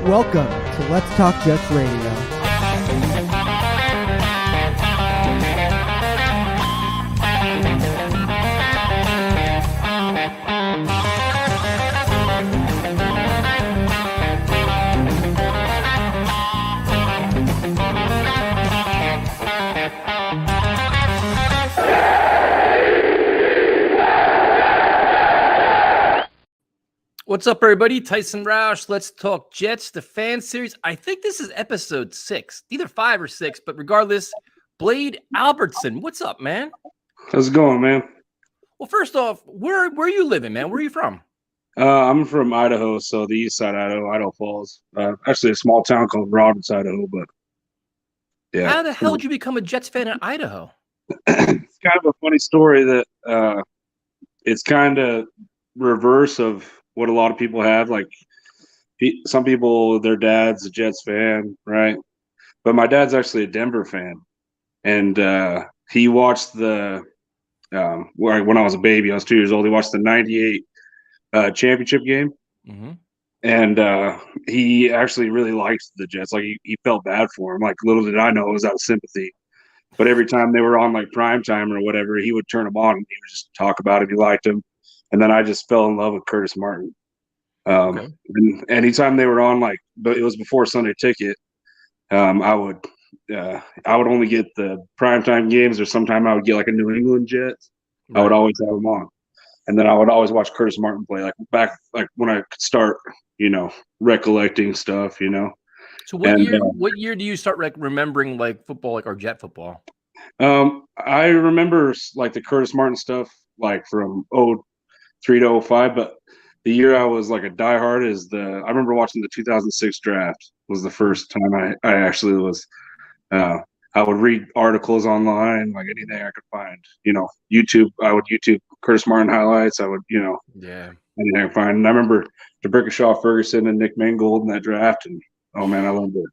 Welcome to Let's Talk Jets Radio. What's up, everybody? Tyson Roush, Let's Talk Jets, the fan series. I think this is episode 6, either 5 or 6, but regardless, Blade Albertson. What's up, man? How's it going, man? Well, first off, where are you living, man? Where are you from? I'm from Idaho, so the east side of Idaho Falls. Actually, a small town called Roberts, Idaho, but yeah. How the hell did you become a Jets fan in Idaho? It's kind of a funny story that it's kind of reverse of what a lot of people have. Like, some people, their dad's a Jets fan, right? But my dad's actually a Denver fan, and he watched the when I was a baby, I was 2 years old. He watched the '98 championship game, and he actually really liked the Jets. Like, he felt bad for him. Like, little did I know it was out of sympathy. But every time they were on like prime time or whatever, he would turn them on and he would just talk about it. He liked him. And then I just fell in love with Curtis Martin. And anytime they were on, like, but it was before Sunday Ticket, I would only get the primetime games, or sometime I would get like a New England Jets. Right. I would always have them on. And then I would always watch Curtis Martin play, like back, like when I could start, recollecting stuff, So what year do you start remembering like football, like, or Jet football? I remember like the Curtis Martin stuff, like from 03 to 05, but the year I was like a diehard I remember watching the 2006 draft was the first time I actually was, I would read articles online, like anything I could find, YouTube. I would YouTube Curtis Martin highlights. I would, anything I could find. And I remember DeBrickashaw, Ferguson, and Nick Mangold in that draft, and oh man, I loved it.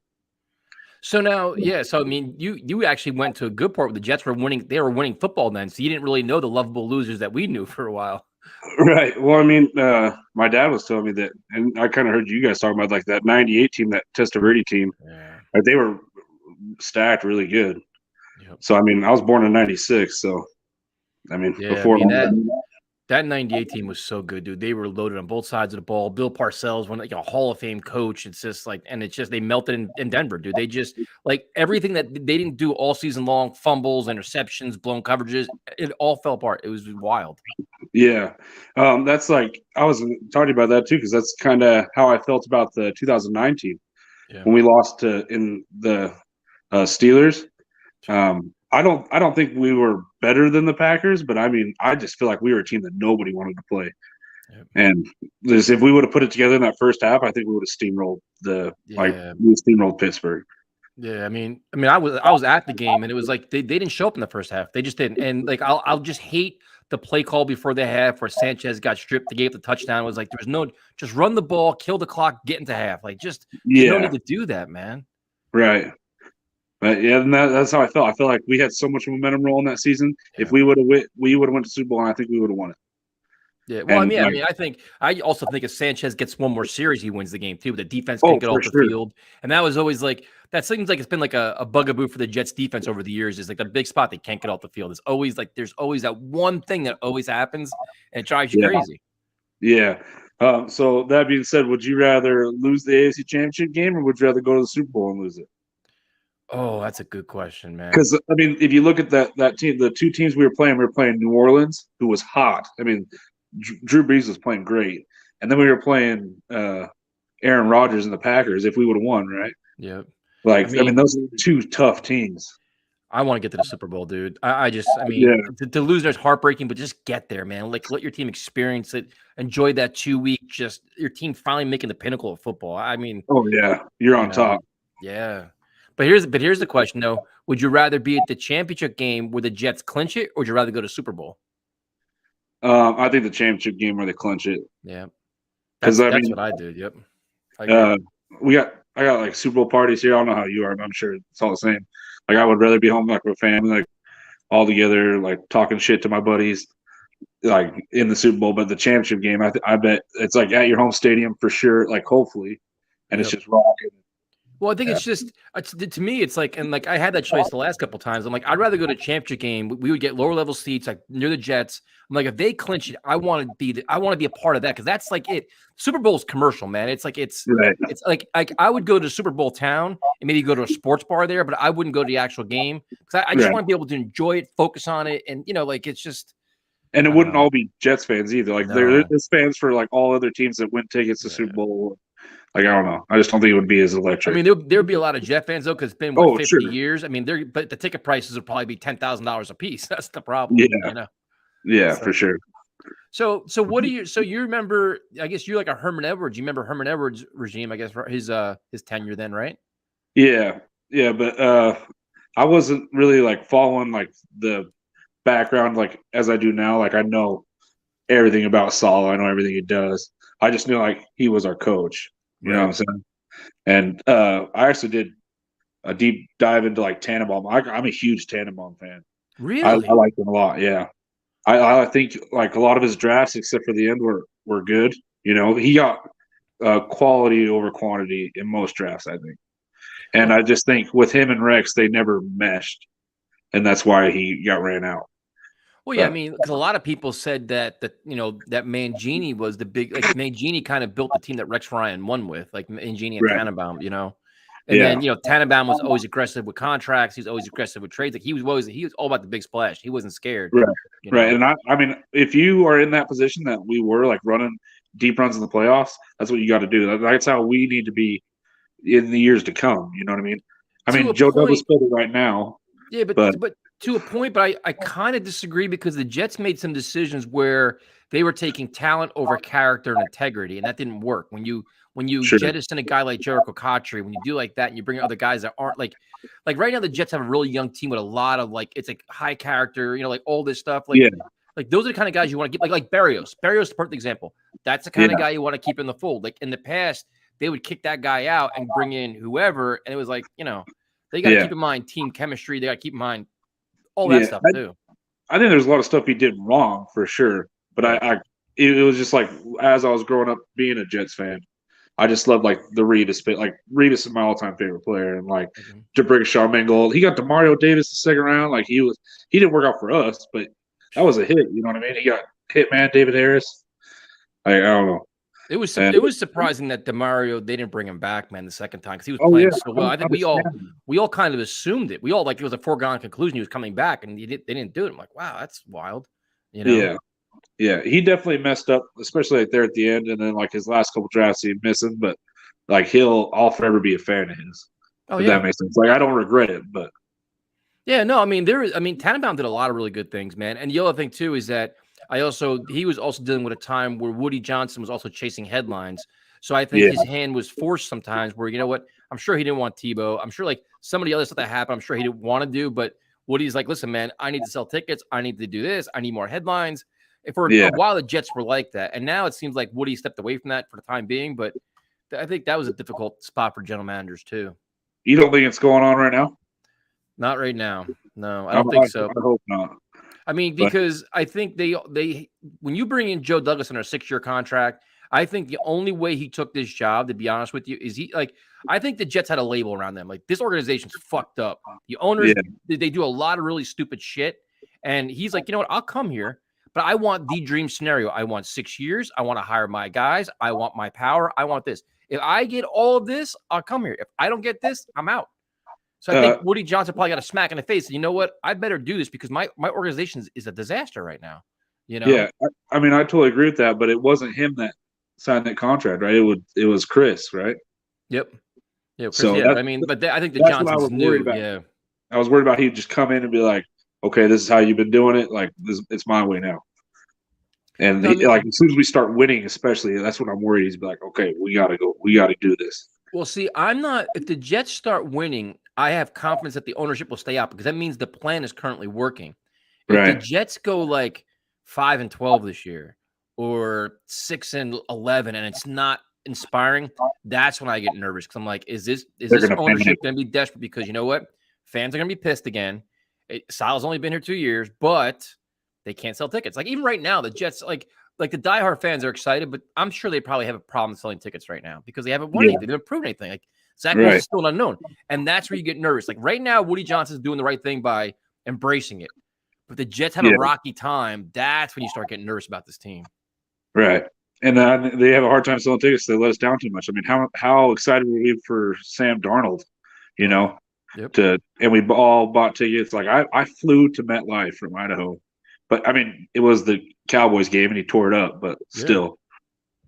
So now, so I mean, you actually went to a good part where the Jets were winning. They were winning football then, so you didn't really know the lovable losers that we knew for a while. Right. Well, I mean, my dad was telling me that, and I kind of heard you guys talking about like that '98 team, that Testaverde team. Yeah. Like, they were stacked really good. Yep. So I mean, I was born in '96, so I mean, before that '98 team was so good, dude. They were loaded on both sides of the ball. Bill Parcells, one, like, a Hall of Fame coach. It's just like, and it's just, they melted in Denver, dude. They just, like, everything that they didn't do all season long, fumbles, interceptions, blown coverages, it all fell apart. It was wild. Yeah. That's like, I was talking about that too, because that's kind of how I felt about the 2009 team when we lost in the Steelers. I don't think we were better than the Packers, but I mean, I just feel like we were a team that nobody wanted to play. Yep. And if we would have put it together in that first half, I think we would have steamrolled steamrolled Pittsburgh. Yeah, I mean, I was at the game, and it was like they didn't show up in the first half. They just didn't. And like, I'll just hate the play call before the half where Sanchez got stripped. They gave the touchdown. It was like, there was no, just run the ball, kill the clock, get into half. Like, just you don't need to do that, man. Right. But yeah, and that's how I felt. I felt like we had so much momentum rolling that season. Yeah. If we would have went to Super Bowl, and I think we would have won it. Yeah, well, I also think if Sanchez gets one more series, he wins the game too. The defense can get off the field, and that was always like, that seems like it's been like a bugaboo for the Jets defense over the years. Is like the big spot they can't get off the field. It's always like, there's always that one thing that always happens, and it drives you crazy. Yeah. So that being said, would you rather lose the AFC Championship game, or would you rather go to the Super Bowl and lose it? Oh, that's a good question, man. Because I mean, if you look at that team, the two teams we were playing New Orleans, who was hot. I mean, Drew Brees was playing great, and then we were playing Aaron Rodgers and the Packers. If we would have won, right? Yeah. Like, I mean, those are two tough teams. I want to get to the Super Bowl, dude. To lose there's heartbreaking, but just get there, man. Like, let your team experience it, enjoy that 2 week. Just your team finally making the pinnacle of football. I mean, oh yeah, you're on top. Yeah. But here's the question, though. Would you rather be at the championship game where the Jets clinch it, or would you rather go to Super Bowl? I think the championship game where they clinch it. Yeah. That's what I did. Yep. I got like Super Bowl parties here. I don't know how you are, but I'm sure it's all the same. Like, I would rather be home like with family, like all together, like talking shit to my buddies, like in the Super Bowl. But the championship game, I bet it's like at your home stadium for sure. Like, hopefully, and it's just rocking. Well, I think it's just to me, it's like, and like I had that choice the last couple of times. I'm like, I'd rather go to a championship game. We would get lower level seats, like near the Jets. I'm like, if they clinch it, I want to be a part of that, because that's like it. Super Bowl's commercial, man. It's like it's like I would go to Super Bowl town and maybe go to a sports bar there, but I wouldn't go to the actual game, because I just want to be able to enjoy it, focus on it, and like it's just. And it wouldn't all be Jets fans either. Like there's fans for like all other teams that win tickets to Super Bowl. Like, I don't know. I just don't think it would be as electric. I mean, there'd be a lot of Jet fans though, because it's been 50 years. I mean, but the ticket prices would probably be $10,000 a piece. That's the problem. Yeah, yeah, for sure. So what do you? So you remember? I guess you're like a Herman Edwards. You remember Herman Edwards' regime? I guess his tenure then, right? Yeah, but I wasn't really like following like the background like as I do now. Like I know everything about Saul. I know everything he does. I just knew like he was our coach. You know what I'm saying? And I actually did a deep dive into like Tannenbaum. I'm a huge Tannenbaum fan. Really? I like him a lot. Yeah. I think like a lot of his drafts, except for the end, were good. You know, he got quality over quantity in most drafts, I think. And I just think with him and Rex, they never meshed, and that's why he got ran out. Well, yeah, I mean, because a lot of people said that that Mangini was the big, like Mangini kind of built the team that Rex Ryan won with, like Mangini and Tannenbaum, And then Tannenbaum was always aggressive with contracts. He was always aggressive with trades. Like he was all about the big splash. He wasn't scared. Right. And I mean, if you are in that position that we were, like running deep runs in the playoffs, that's what you got to do. That's how we need to be in the years to come. You know what I mean? I mean, Joe Douglas built it right now. Yeah, but to a point, but I kind of disagree, because the Jets made some decisions where they were taking talent over character and integrity, and that didn't work. When you jettison a guy like Jericho Cotchery, when you do like that, and you bring other guys that aren't like right now, the Jets have a really young team with a lot of it's like high character, like all this stuff. Like those are the kind of guys you want to get, like Berrios. Berrios is the perfect example. That's the kind of guy you want to keep in the fold. Like in the past, they would kick that guy out and bring in whoever, and it was like, they got to keep in mind team chemistry. They got to keep in mind all that stuff too. I think there's a lot of stuff he did wrong for sure, but it was just like as I was growing up being a Jets fan, I just loved like the Revis bit. Like Revis is my all-time favorite player, and like Shaw Mangold. He got DeMario Davis the second round. Like he didn't work out for us, but that was a hit. You know what I mean? He got Hitman David Harris. I don't know. It was surprising that DeMario, they didn't bring him back, man, the second time, because he was playing so well. I think we all kind of assumed it. We all it was a foregone conclusion he was coming back, and they didn't do it. I'm like, wow, that's wild. Yeah, he definitely messed up, especially like there at the end, and then like his last couple drafts he missing. But like I'll forever be a fan of his. If that makes sense. Like I don't regret it, but yeah, no, I mean Tannenbaum did a lot of really good things, man. And the other thing too is that he was also dealing with a time where Woody Johnson was also chasing headlines. So I think his hand was forced sometimes where, I'm sure he didn't want Tebow. I'm sure like some of the other stuff that happened, I'm sure he didn't want to do, but Woody's like, listen, man, I need to sell tickets. I need to do this. I need more headlines. And for a while, the Jets were like that. And now it seems like Woody stepped away from that for the time being, but I think that was a difficult spot for general managers too. You don't think it's going on right now? Not right now. No, I don't think so. I hope not. I mean, because I think they when you bring in Joe Douglas on a 6-year contract, I think the only way he took this job, to be honest with you, is I think the Jets had a label around them. Like, this organization's fucked up. The owners, they do a lot of really stupid shit. And he's like, you know what? I'll come here, but I want the dream scenario. I want 6 years. I want to hire my guys. I want my power. I want this. If I get all of this, I'll come here. If I don't get this, I'm out. So I think Woody Johnson probably got a smack in the face. You know what? I better do this because my organization is a disaster right now. Yeah, I mean, I totally agree with that, but it wasn't him that signed that contract, right? It was Chris, right? Yep. Yeah. Chris, so I mean, but I think the Johnsons knew. Yeah. I was worried about he'd just come in and be like, "Okay, this is how you've been doing it. Like, it's my way now." And like as soon as we start winning, especially, that's when I'm worried. He's like, "Okay, we got to go. We got to do this." Well, see, I'm not. If the Jets start winning, I have confidence that the ownership will stay out because that means the plan is currently working. If the Jets go like 5-12 this year or 6-11 and it's not inspiring, that's when I get nervous because I'm like, is this ownership going to be desperate? Because you know what? Fans are going to be pissed again. Sal's only been here 2 years, but they can't sell tickets. Like even right now, the Jets, like like the diehard fans are excited, but I'm sure they probably have a problem selling tickets right now because they haven't won anything. They haven't proven anything. Like Zach Wilson is still an unknown. And that's where you get nervous. Like right now, Woody Johnson's doing the right thing by embracing it. But the Jets have a rocky time. That's when you start getting nervous about this team. Right. And they have a hard time selling tickets. They let us down too much. I mean, how excited were we for Sam Darnold, you know? Yep. And we all bought tickets. Like I flew to MetLife from Idaho. But I mean, it was the Cowboys game and he tore it up, but still.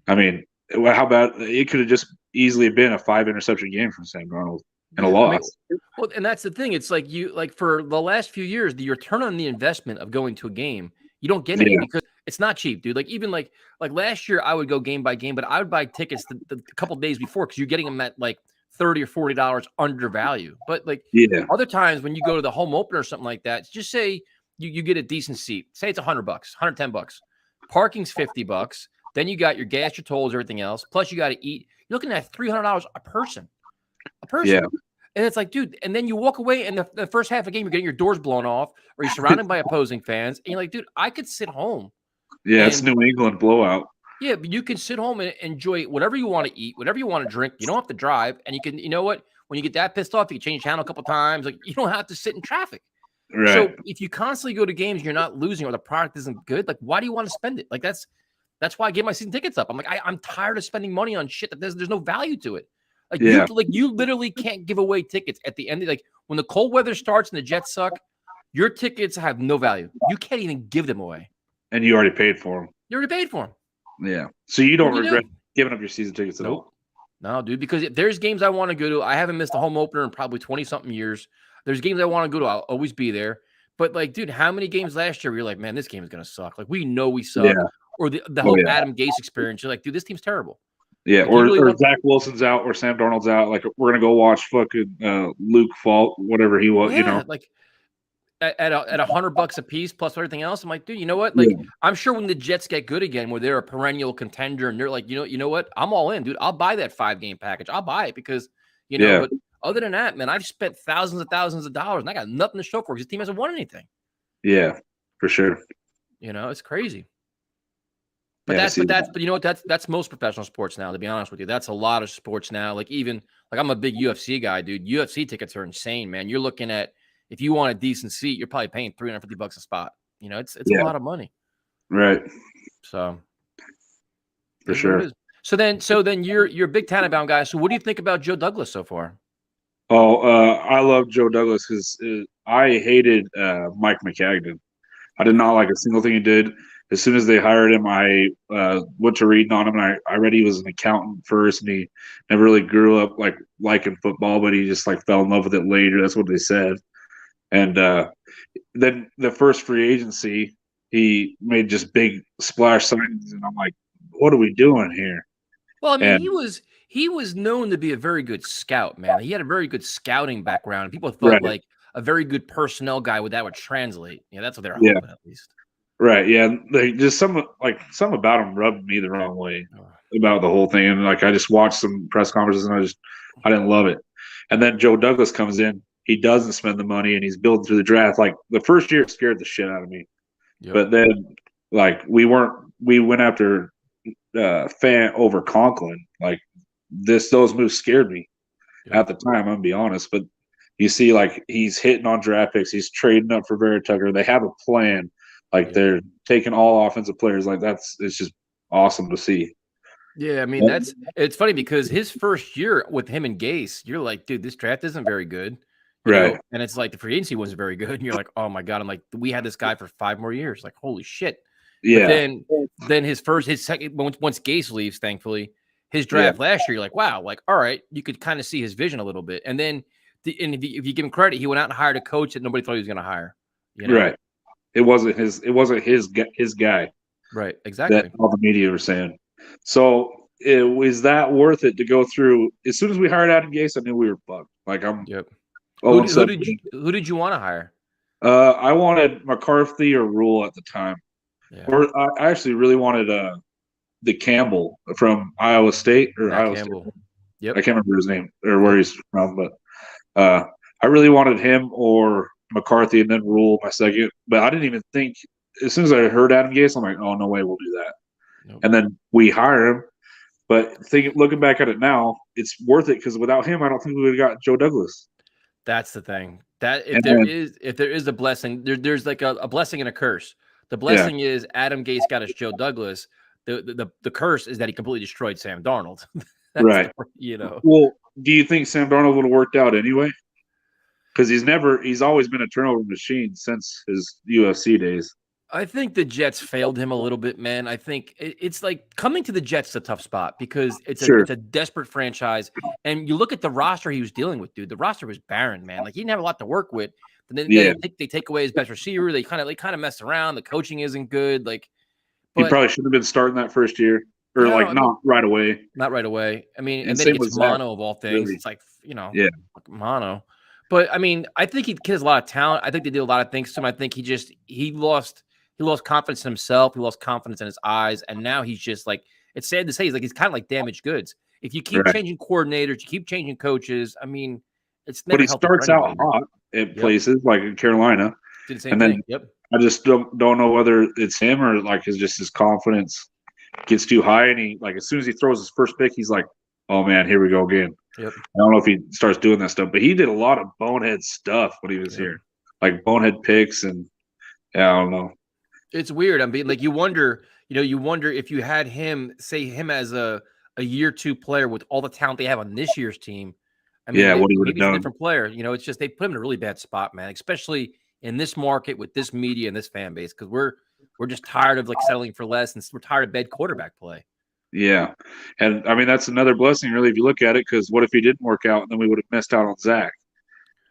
I mean, how about it could have just easily been a 5-interception game from Sam Darnold and a loss. I mean, well, and that's the thing. It's like for the last few years, the return on the investment of going to a game, you don't get any because it's not cheap, dude. Like even like last year, I would go game by game, but I would buy tickets the couple days before because you're getting them at like $30 or $40 under value. But like other times when you go to the home opener or something like that, just say you get a decent seat. Say it's $100, $110. Parking's $50. Then you got your gas, your tolls, everything else. Plus you got to eat. You're looking at $300 a person. Yeah. And it's like, dude, and then you walk away and the first half of the game, you're getting your doors blown off or you're surrounded by opposing fans. And you're like, dude, I could sit home. Yeah, it's New England blowout. Yeah, but you can sit home and enjoy whatever you want to eat, whatever you want to drink. You don't have to drive. And you can, you know what? When you get that pissed off, you can change channel a couple times. Like you don't have to sit in traffic. Right. So if you constantly go to games, you're not losing or the product isn't good. Like, why do you want to spend it? Like that's why I get my season tickets up. I'm like, I'm tired of spending money on shit that there's no value to it. Like you literally can't give away tickets at the end. Like when the cold weather starts and the Jets suck, your tickets have no value. You can't even give them away. And you already paid for them. You already paid for them. Yeah. So you don't regret giving up your season tickets at all? No, dude. Because if there's games I want to go to, I haven't missed a home opener in probably 20-something years. There's games I want to go to. I'll always be there. But like, dude, how many games last year were you like, man, this game is gonna suck? Like we know we suck. Yeah. Or the whole Adam Gase experience. You're like, dude, this team's terrible. Yeah, like, or Zach Wilson's out, or Sam Darnold's out. Like we're gonna go watch fucking Luke Falk, whatever he was. Yeah, like at $100 a piece plus everything else. I'm like, dude, you know what? Like I'm sure when the Jets get good again, where they're a perennial contender, and they're like, you know what? I'm all in, dude. I'll buy that 5-game package. I'll buy it because you know. But other than that, man, I've spent thousands of dollars, and I got nothing to show for it because this team hasn't won anything. Yeah, for sure. You know, it's crazy. But but you know what? That's most professional sports now, to be honest with you. That's a lot of sports now. Like I'm a big UFC guy, dude. UFC tickets are insane, man. You're looking at if you want a decent seat, you're probably paying $350 a spot. You know, it's a lot of money. Right. So for sure. So then you're a big Tannenbaum guy. So what do you think about Joe Douglas so far? Oh, I love Joe Douglas because I hated Mike McCagnon. I did not like a single thing he did. As soon as they hired him, I went to reading on him, and I read he was an accountant first, and he never really grew up like liking football, but he just like fell in love with it later. That's what they said. And then the first free agency, he made just big splash signings, and I'm like, what are we doing here? Well, I mean, he was known to be a very good scout, man. He had a very good scouting background, and people thought like a very good personnel guy that would translate. Yeah, that's what they're hoping at least. Right, yeah. Just some about him rubbed me the wrong way about the whole thing. And like I just watched some press conferences and I didn't love it. And then Joe Douglas comes in, he doesn't spend the money and he's building through the draft. Like the first year it scared the shit out of me. Yep. But then like we went after Fan over Conklin. Like those moves scared me at the time, I'm gonna be honest. But you see like he's hitting on draft picks, he's trading up for Vera Tucker. They have a plan. Like they're taking all offensive players. Like it's just awesome to see. Yeah, I mean it's funny because his first year with him and Gase, you're like, dude, this draft isn't very good, right? Know? And it's like the free agency wasn't very good, and you're like, oh my god, I'm like, we had this guy for 5 more years, like holy shit. Yeah. But then his second once Gase leaves, thankfully, his draft last year, you're like, wow, like all right, you could kind of see his vision a little bit, and then if you give him credit, he went out and hired a coach that nobody thought he was going to hire, you know? Right. It wasn't his guy. Right, exactly. That all the media were saying. So was that worth it to go through? As soon as we hired Adam Gase, I knew we were bugged. Like I'm. Yep. Who did you want to hire? I wanted McCarthy or Rule at the time, or I actually really wanted the Campbell from Iowa State or Iowa Campbell. State. Yep. I can't remember his name or where he's from, but I really wanted him or McCarthy and then Rule my second, but I didn't even think. As soon as I heard Adam Gase, I'm like, oh no way, we'll do that. and then we hire him. But looking back at it now, it's worth it because without him, I don't think we would have got Joe Douglas. That's the thing. That if there is a blessing, there's like a blessing and a curse. The blessing is Adam Gase got us Joe Douglas. The curse is that he completely destroyed Sam Darnold. Right. Well, do you think Sam Darnold would have worked out anyway? Because he's always been a turnover machine since his UFC days. I think the Jets failed him a little bit, man. I think it's like coming to the Jets is a tough spot because it's a desperate franchise. And you look at the roster he was dealing with, dude. The roster was barren, man. Like he didn't have a lot to work with. And then they take away his best receiver. They kind of mess around. The coaching isn't good. Like he probably shouldn't have been starting that first year. Or not right away. Not right away. I mean, and then he gets mono of all things. Really? It's like, mono. But I mean, I think he has a lot of talent. I think they did a lot of things to him. I think he lost confidence in himself. He lost confidence in his eyes. And now he's just like, it's sad to say, he's kind of like damaged goods. If you keep changing coordinators, you keep changing coaches, I mean, it's never. But he starts out hot at places like in Carolina. Did the same thing. I just don't know whether it's him or like his confidence gets too high. And he, like, as soon as he throws his first pick, he's like, oh man, here we go again. I don't know if he starts doing that stuff, but he did a lot of bonehead stuff when he was here, like bonehead picks. And I don't know. It's weird. I mean, like you wonder if you had him as a year two player with all the talent they have on this year's team. I mean, what he would have done. A different player. It's just they put him in a really bad spot, man. Especially in this market with this media and this fan base, because we're just tired of like settling for less, and we're tired of bad quarterback play. Yeah, and I mean that's another blessing, really, if you look at it. Because what if he didn't work out, and then we would have missed out on Zach?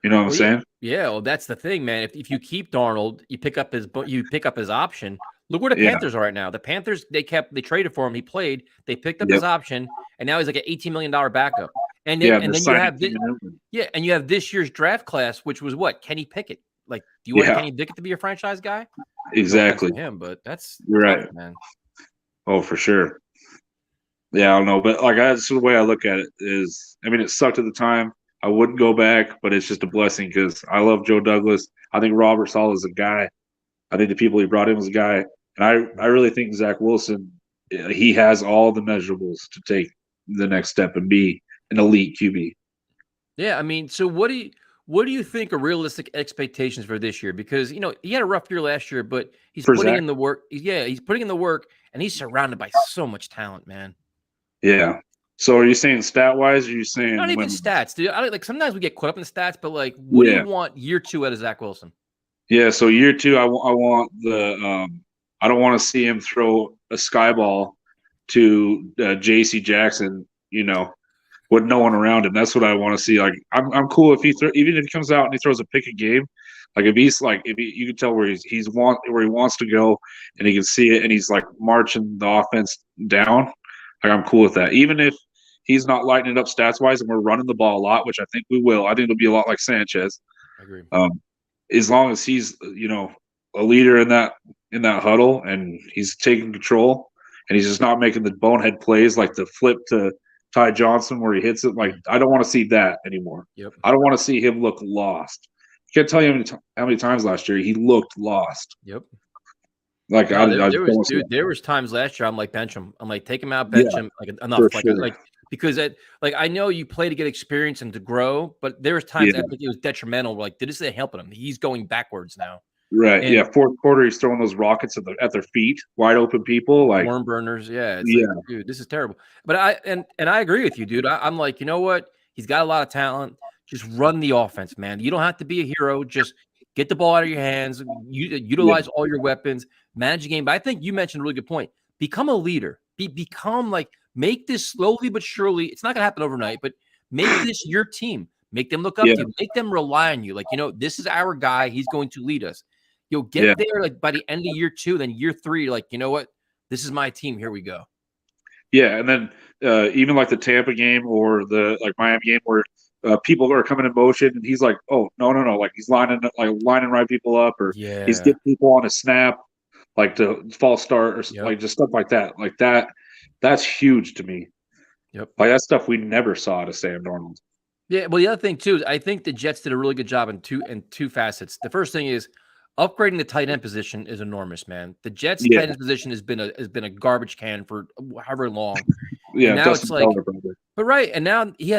You know what I'm saying? Yeah, well, that's the thing, man. If you keep Darnold, you pick up his option. Look where the Panthers are right now. The Panthers, they traded for him. He played. They picked up his option, and now he's like an $18 million backup. And then you have this year's draft class, which was what? Kenny Pickett. Like, do you want Kenny Pickett to be your franchise guy? Exactly. Him, but that's right, man. Oh, for sure. Yeah, I don't know, but like that's the way I look at it. Is I mean, it sucked at the time. I wouldn't go back, but it's just a blessing because I love Joe Douglas. I think Robert Saleh is a guy. I think the people he brought in was a guy, and I really think Zach Wilson, he has all the measurables to take the next step and be an elite QB. Yeah, I mean, so what do you think are realistic expectations for this year? Because he had a rough year last year, but he's putting in the work. Yeah, he's putting in the work, and he's surrounded by so much talent, man. Yeah. So are you saying stat wise? Or are you saying not even stats, dude? Sometimes we get caught up in stats, but like, what do you want year two out of Zach Wilson? Yeah. So year two, I want the I don't want to see him throw a sky ball to J.C. Jackson, with no one around him. That's what I want to see. Like, I'm cool if even if he comes out and he throws a pick a game. Like if you can tell where where he wants to go, and he can see it, and he's like marching the offense down. Like I'm cool with that. Even if he's not lighting it up stats wise, and we're running the ball a lot, which I think we will. I think it'll be a lot like Sanchez. I agree. As long as he's a leader in that huddle, and he's taking control, and he's just not making the bonehead plays like the flip to Ty Johnson where he hits it. Like I don't want to see that anymore. Yep. I don't want to see him look lost. I can't tell you how many times last year he looked lost. Yep. Like there was times last year I'm like bench him. I'm like take him out, bench him. Like enough. Because I know you play to get experience and to grow, but there was times I think it was detrimental. Like this isn't helping him. He's going backwards now. Right. And fourth quarter he's throwing those rockets at their feet, wide open people, like worm burners. Yeah. Like, dude, this is terrible. But I agree with you, dude. I'm like, you know what? He's got a lot of talent. Just run the offense, man. You don't have to be a hero. Just get the ball out of your hands. Utilize all your weapons. Manage the game. But I think you mentioned a really good point. Become a leader. Become like make this slowly but surely. It's not going to happen overnight, but make this your team. Make them look up to you. Make them rely on you. Like, this is our guy. He's going to lead us. You'll get there like by the end of year two, then year three, like, you know what? This is my team. Here we go. Yeah. And then even like the Tampa game or the Miami game where people are coming in motion and he's like, oh, no. Like he's lining right people up or he's getting people on a snap, like to false start or like just stuff like that. Like that's huge to me. Yep. Like that's stuff we never saw to Sam Darnold. Yeah. Well, the other thing too, is I think the Jets did a really good job in two facets. The first thing is upgrading the tight end position is enormous, man. The Jets tight end position has been a garbage can for however long. Yeah, and now Dustin it's like, Felder, but right, and now he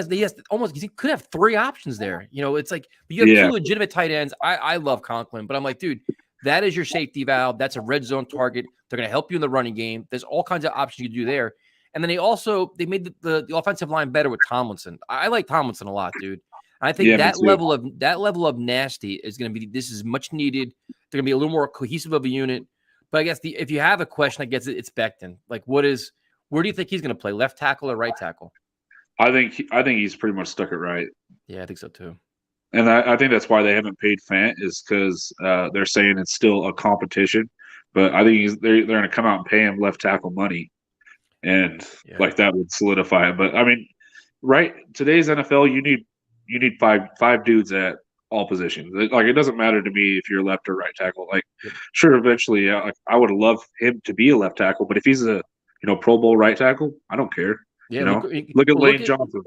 could have 3 options there. It's like you have 2 legitimate tight ends. I love Conklin, but I'm like, dude, that is your safety valve. That's a red zone target. They're going to help you in the running game. There's all kinds of options you can do there. And then they made the offensive line better with Tomlinson. I like Tomlinson a lot, dude. I think that level of nasty is going to be. This is much needed. They're going to be a little more cohesive of a unit. But I guess if you have a question, I guess it's Becton. Like, where do you think he's going to play? Left tackle or right tackle? I think he's pretty much stuck it right. Yeah, I think so too. And I think that's why they haven't paid Fant is because they're saying it's still a competition. But I think they're going to come out and pay him left tackle money, and like that would solidify it. But I mean, right, today's NFL, you need five dudes at all positions. Like, it doesn't matter to me if you're left or right tackle. Like, sure, eventually, I would love him to be a left tackle, but if he's a Pro Bowl right tackle, I don't care. Yeah, look at Lane Johnson.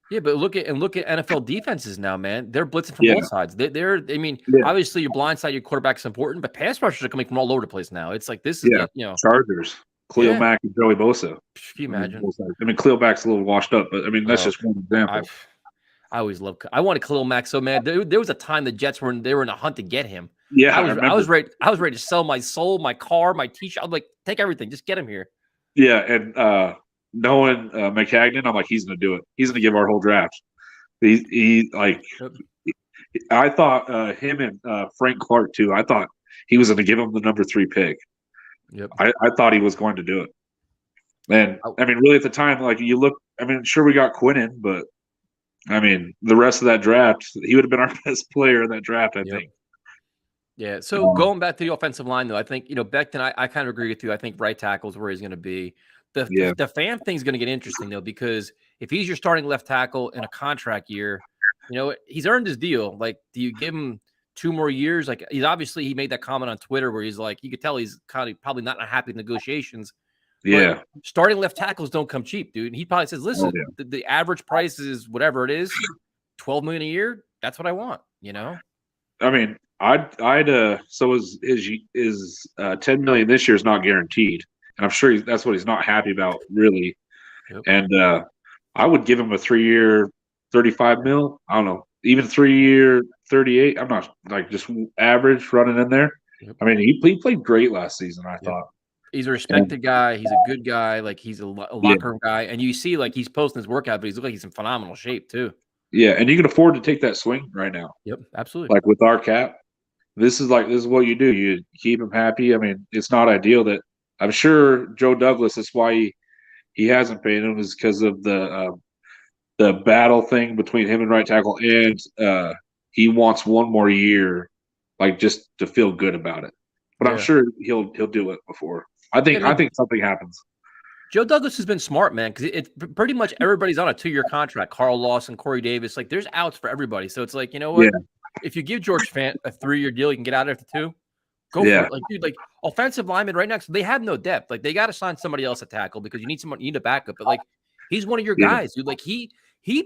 Yeah, but look at NFL defenses now, man. They're blitzing from both sides. Obviously, your blind side, your quarterback is important, but pass rushers are coming from all over the place now. It's like this is Chargers, Khalil Mack and Joey Bosa. Can you imagine? I mean, Khalil Mack's a little washed up, but I mean that's just one example. I always love. I wanted Khalil Mack so mad. There was a time the Jets were in a hunt to get him. Yeah, I was ready. I was ready to sell my soul, my car, my T-shirt. I'm like, take everything, just get him here. Yeah, and knowing McCagnon, I'm like, he's going to do it. He's going to give our whole draft. I thought him and Frank Clark too. I thought he was going to give him the number 3 pick. Yep. I thought he was going to do it. And I mean, really at the time, like you look, I mean, sure we got Quinnen, but I mean, the rest of that draft, he would have been our best player in that draft, I think. Yeah. So going back to the offensive line, though, I think Becton. I kind of agree with you. I think right tackle is where he's going to be. The fan thing is going to get interesting though, because if he's your starting left tackle in a contract year, he's earned his deal. Like, do you give him 2 more years? Like, he made that comment on Twitter where he's like, you could tell he's kind of probably not happy with negotiations. Yeah, starting left tackles don't come cheap, dude. And he probably says, listen, the average price is whatever it is, $12 million a year. That's what I want. I mean, so his $10 million this year is not guaranteed. And I'm sure that's what he's not happy about, really. Yep. And I would give him a 3-year, $35 million. I don't know, even 3-year, $38. I'm not like just average running in there. Yep. I mean, he played great last season. I thought he's a respected guy. He's a good guy. Like, he's a locker room guy. And you see, like, he's posting his workout, but he's like he's in phenomenal shape too. Yeah, and you can afford to take that swing right now. Yep, absolutely. Like with our cap, this is what you do. You keep him happy. I mean, it's not ideal that. I'm sure Joe Douglas, that's why he hasn't paid him, is because of the battle thing between him and right tackle, and he wants 1 more year, like, just to feel good about it. But I'm sure he'll do it before. I think something happens. Joe Douglas has been smart, man, because it's pretty much everybody's on a 2-year contract. Carl Lawson, Corey Davis, like, there's outs for everybody. So it's like, you know what? Yeah. If you give George Fant a 3-year deal, you can get out after 2. Go for it. Like, dude, like, offensive lineman right now, they have no depth. Like, they got to sign somebody else at tackle because you need a backup. But, like, he's one of your guys, dude. Like, he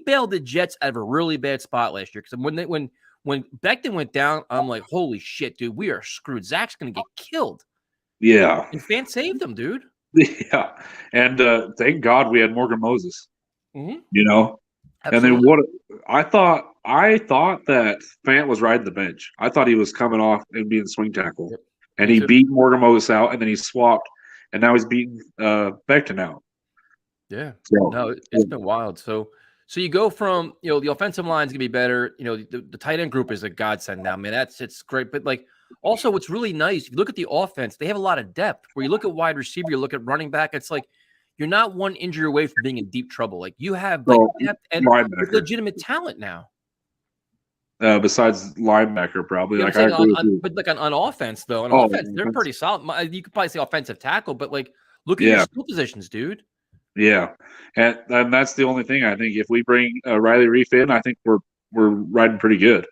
bailed the Jets out of a really bad spot last year. Because when Becton went down, I'm like, holy shit, dude, we are screwed. Zach's going to get killed. Yeah. And Fant saved him, dude. Yeah. And thank God we had Morgan Moses. Mm-hmm. Absolutely. And then what I thought that Fant was riding the bench. I thought he was coming off and being swing tackle. Yep. And he beat Morgan Moses out, and then he swapped, and now he's beating Becton out. Yeah. So, it's been wild. So you go from, the offensive line is going to be better. The tight end group is a godsend now, man. It's great. But, like, also what's really nice, if you look at the offense, they have a lot of depth. Where you look at wide receiver, you look at running back, it's like you're not one injury away from being in deep trouble. Like, you have depth and legitimate talent now. Besides linebacker, probably. But on offense, though, offense, they're pretty solid. You could probably say offensive tackle, but, like, look at your skill positions, dude. Yeah, and that's the only thing. I think if we bring Riley Reif in, I think we're riding pretty good.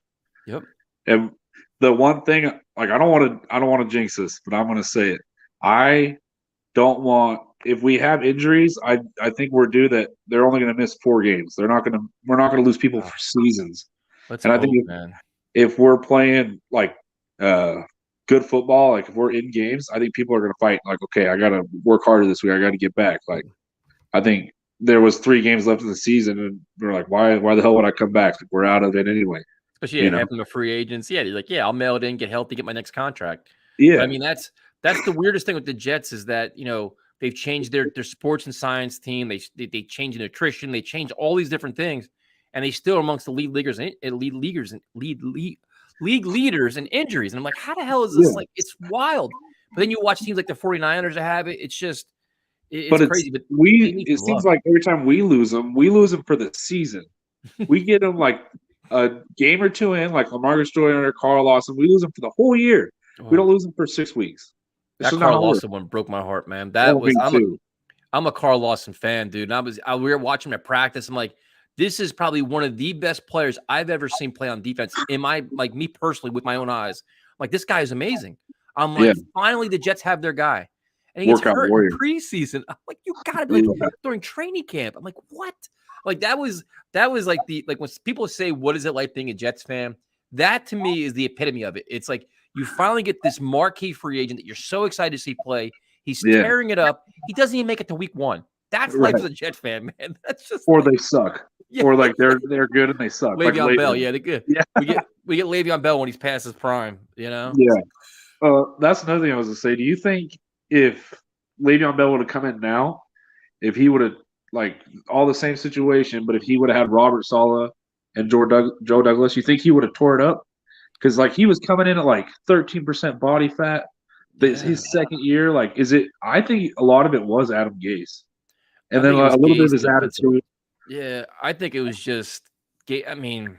Yep. And the one thing, like, I don't want to jinx this, but I'm going to say it. I don't want, if we have injuries, I think we're due that they're only going to miss 4 games. We're not going to lose people for seasons. I think if we're playing like good football, like if we're in games, I think people are going to fight. Like, okay, I got to work harder this week. I got to get back. Like, I think there was 3 games left in the season, and we're like, why the hell would I come back? Like, we're out of it anyway. Especially half of them are free agents. Yeah, you're like, yeah, I'll mail it in, get healthy, get my next contract. Yeah, but I mean that's the weirdest thing with the Jets is that they've changed their sports and science team. They changed nutrition. They changed all these different things, and they still are amongst the league leaders and league leaders in injuries. And I'm like, how the hell is this? Like, it's wild. But then you watch teams like the 49ers that have it. It's just it's crazy. But it seems like every time we lose them for the season. We get them like a game or 2 in, like Lamarcus Joyner or Carl Lawson. We lose them for the whole year. We don't lose them for 6 weeks. That Carl Lawson one broke my heart, man. I'm a Carl Lawson fan, dude. And we were watching him at practice. I'm like, this is probably one of the best players I've ever seen play on defense in my, like, me personally with my own eyes. I'm like, this guy is amazing. I'm like, finally the Jets have their guy. And he gets hurt in preseason. I'm like, you gotta be like during training camp. I'm like, what? Like that was like when people say, what is it like being a Jets fan? That to me is the epitome of it. It's like you finally get this marquee free agent that you're so excited to see play. He's tearing it up. He doesn't even make it to week 1. That's life as a Jet fan, man. That's just they suck. Yeah. Or like they're good and they suck. Le'Veon Bell, they're good. Yeah. we get Le'Veon Bell when he's past his prime, Yeah. That's another thing I was gonna say. Do you think if Le'Veon Bell would have come in now, if he would have like all the same situation, but if he would have had Robert Saleh and Joe Douglas, you think he would have tore it up? Because like he was coming in at like 13% body fat. His second year, like, I think a lot of it was Adam Gase, and then a little bit of his attitude. Yeah, I think it was just. I mean,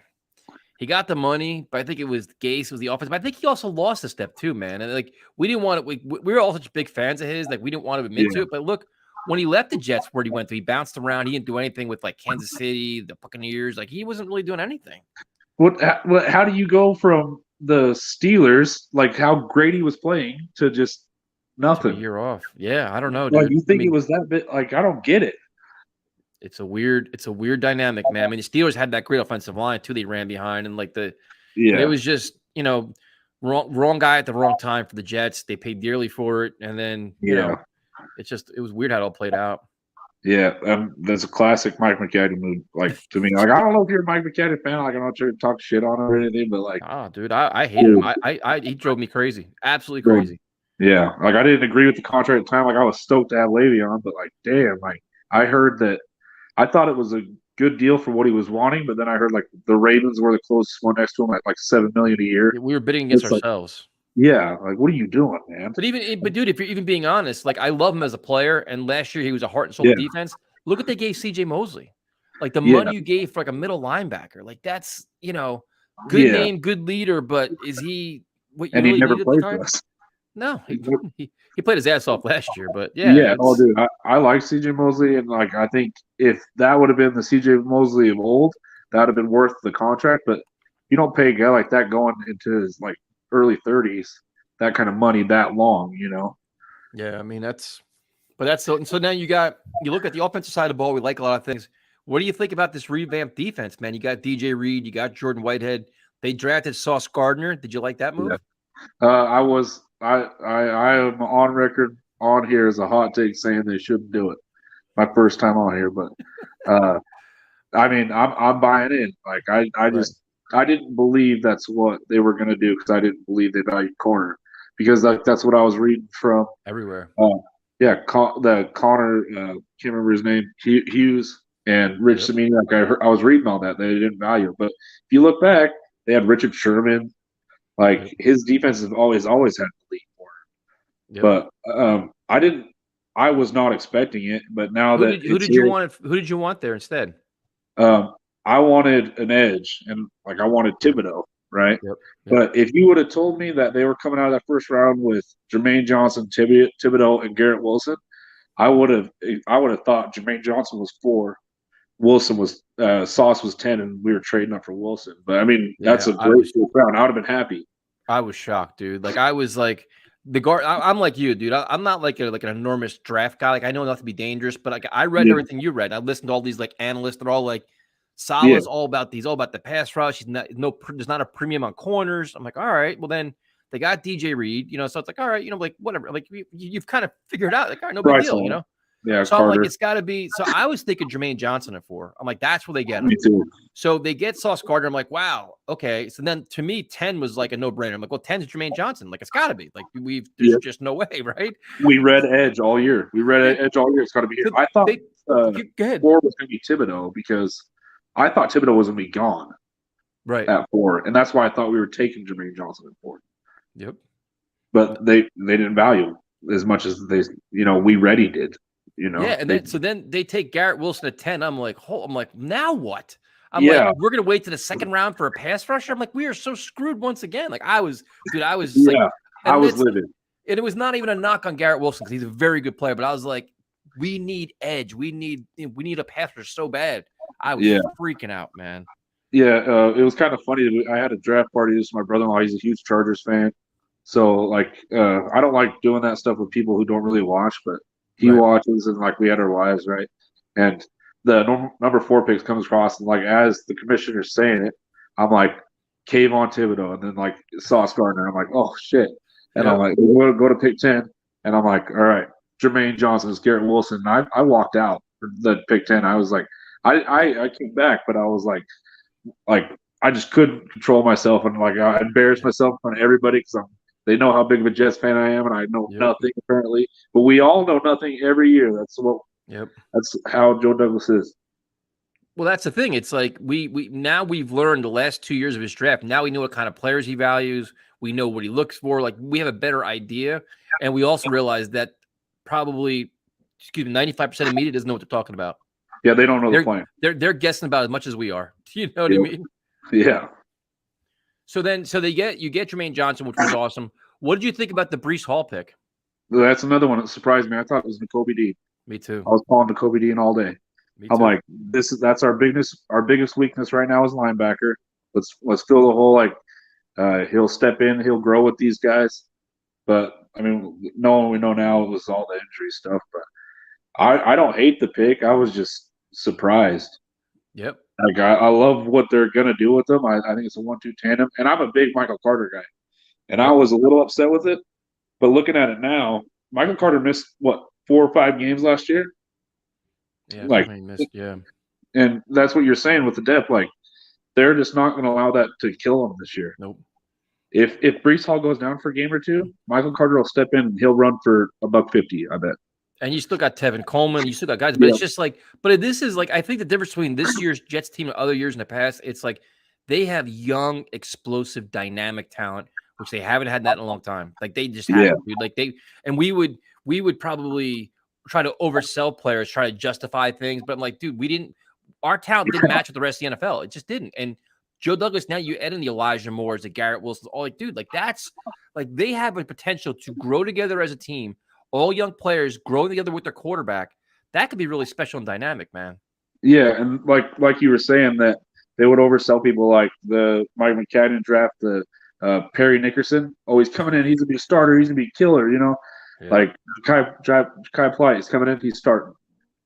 he got the money, but I think it was Gase was the offense. But I think he also lost a step too, man. And like we didn't want it. We were all such big fans of his. Like we didn't want to admit to it. But look, when he left the Jets, where he went to, he bounced around. He didn't do anything with like Kansas City, the Buccaneers. Like he wasn't really doing anything. How do you go from the Steelers, like how great he was playing, to just nothing? A year off. Yeah, I don't know, dude. Like you think it was that bit? Like I don't get it. It's a weird dynamic, man. I mean, the Steelers had that great offensive line too. They ran behind and like it was just wrong guy at the wrong time for the Jets. They paid dearly for it, and then it was weird how it all played out. Yeah, that's a classic Mike McCarthy move. Like to me, like I don't know if you're a Mike McCarthy fan. Like I'm not trying to talk shit on him or anything, but like, dude, I hated him. He drove me crazy, absolutely crazy. Yeah, like I didn't agree with the contract at the time. Like I was stoked to have Le'Veon, but like, damn, like I heard that. I thought it was a good deal for what he was wanting, but then I heard like the Ravens were the closest one next to him at like $7 million a year. We were bidding against ourselves. Like what are you doing, man? But dude, if you're even being honest, like I love him as a player, and last year he was a heart and soul of defense. Look what they gave CJ Mosley, like the money you gave for like a middle linebacker. Like that's good name, good leader, but is he what you really never needed played at the time? for us. No, he played his ass off last year, but dude, I like CJ Mosley, and like I think if that would have been the CJ Mosley of old, that would have been worth the contract. But you don't pay a guy like that going into his like early 30s that kind of money that long, Yeah, I mean so now you look at the offensive side of the ball. We like a lot of things. What do you think about this revamped defense, man? You got DJ Reed, you got Jordan Whitehead. They drafted Sauce Gardner. Did you like that move? Yeah. I am on record on here as a hot take saying they shouldn't do it. My first time on here, but I mean I'm buying in. Like I didn't believe that's what they were going to do because I didn't believe they valued corner because that's what I was reading from everywhere. The Connor can't remember his name, Hughes and Rich Samini. Like I was reading all that they didn't value it, but if you look back, they had Richard Sherman. Like his defense has always had the lead corner. But I was not expecting it. But now who did you want there instead? I wanted an edge, and like I wanted Thibodeau, right? Yep. But if you would have told me that they were coming out of that first round with Jermaine Johnson, Thibodeau, and Garrett Wilson, I would have thought Jermaine Johnson was 4, Wilson was Sauce was 10, and we were trading up for Wilson. But I mean, that's a great round. I would have been happy. I was shocked, dude. Like I was like the guard. I'm like you, dude. I'm not like an enormous draft guy. Like I know enough to be dangerous, but like I read everything you read. I listened to all these like analysts. They're all like, Salah's all about the pass rush. There's not a premium on corners. I'm like, all right, well then They got DJ Reed, so it's like, all right, like whatever. Like you've kind of figured out, like, all right, no big deal, Yeah, so Carter. I'm like, it's got to be. So I was thinking Jermaine Johnson at 4. I'm like, that's where they get him. Me too. So they get Sauce Gardner. I'm like, wow, okay. So then to me, 10 was like a no-brainer. I'm like, well, 10 is Jermaine Johnson. Like, it's got to be. Like, there's just no way, right? We read Edge all year. Edge all year. It's got to be here. I thought go ahead. 4 was going to be Thibodeau because I thought Thibodeau was going to be gone at 4, and that's why I thought we were taking Jermaine Johnson at 4. Yep. But they didn't value as much as we ready did. Yeah, and then they take Garrett Wilson at 10. I'm like, now what? I'm like, we're gonna wait to the second round for a pass rusher. I'm like, we are so screwed once again. Like I was livid. And it was not even a knock on Garrett Wilson because he's a very good player. But I was like, we need edge. We need a pass rusher so bad. I was freaking out, man. Yeah, it was kind of funny. I had a draft party. This is my brother-in-law. He's a huge Chargers fan. So like, I don't like doing that stuff with people who don't really watch, but he watches, and like we had our lives, right? And the number 4 picks comes across, and like as the commissioner's saying it, I'm like, Kayvon Thibodeau, and then like Sauce Gardner. I'm like, oh shit, and I'm like, we'll go to pick 10, and I'm like, all right, Jermaine Johnson is Garrett Wilson. And I walked out for the pick 10. I was like, I came back, but I was like I just couldn't control myself, and like I embarrassed myself in front of everybody because they know how big of a Jets fan I am, and I know nothing apparently. But we all know nothing every year. That's how Joe Douglas is. Well, that's the thing. It's like we've learned the last 2 years of his draft. Now we know what kind of players he values. We know what he looks for. Like we have a better idea, and we also realize that probably 95% of media doesn't know what they're talking about. Yeah, they don't know the plan. They're guessing about as much as we are. You know what I mean? Yeah. So you get Jermaine Johnson, which was awesome. What did you think about the Breece Hall pick? That's another one that surprised me. I thought it was Nakobe Dean. Me too. I was calling Nakobe Dean all day. I'm like, that's our biggest weakness right now is linebacker. Let's fill the hole. Like he'll step in, he'll grow with these guys. But I mean, knowing we know now it was all the injury stuff. But I don't hate the pick. I was just surprised. Yep. Like I love what they're gonna do with them. I think it's a 1-2 tandem, and I'm a big Michael Carter guy, and I was a little upset with it. But looking at it now, Michael Carter missed 4 or 5 games last year. Yeah, like he missed. Yeah, and that's what you're saying with the depth. Like they're just not going to allow that to kill them this year. Nope. If Breece Hall goes down for a game or 2, Michael Carter will step in and he'll run for $150. I bet. And you still got Tevin Coleman. You still got guys, but it's just like, this is like, I think the difference between this year's Jets team and other years in the past, it's like they have young, explosive, dynamic talent, which they haven't had that in a long time. Like they just haven't. Dude. Like we would probably try to oversell players, try to justify things. But I'm like, dude, our talent didn't match with the rest of the NFL. It just didn't. And Joe Douglas, now you add in the Elijah Moores, the Garrett Wilsons, all like, dude, like that's like they have a potential to grow together as a team. All young players growing together with their quarterback, that could be really special and dynamic, man. Yeah, and like you were saying that they would oversell people like the Mike McCadden draft, the Perry Nickerson. Oh, he's coming in. He's gonna be a starter. He's gonna be a killer. Like Kai Ply is coming in. He's starting.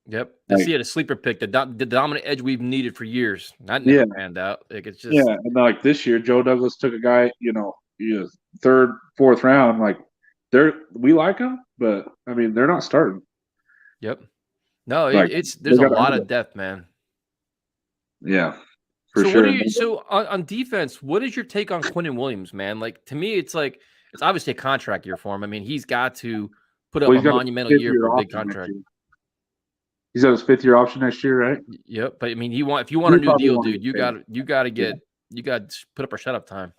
Yep, he had a sleeper pick, the dominant edge we've needed for years. That never panned out. Like it's just and like this year, Joe Douglas took a guy, 3rd, 4th round, like. We like them, but I mean they're not starting. Yep. No, there's a lot of depth, man. Yeah, for sure. So on defense, what is your take on Quinnen Williams, man? Like to me, it's like it's obviously a contract year for him. I mean, he's got to put up a monumental year for a big contract. He's got his 5th year option next year, right? Yep. But I mean, if you want a new deal, dude, you got to put up or shut up time.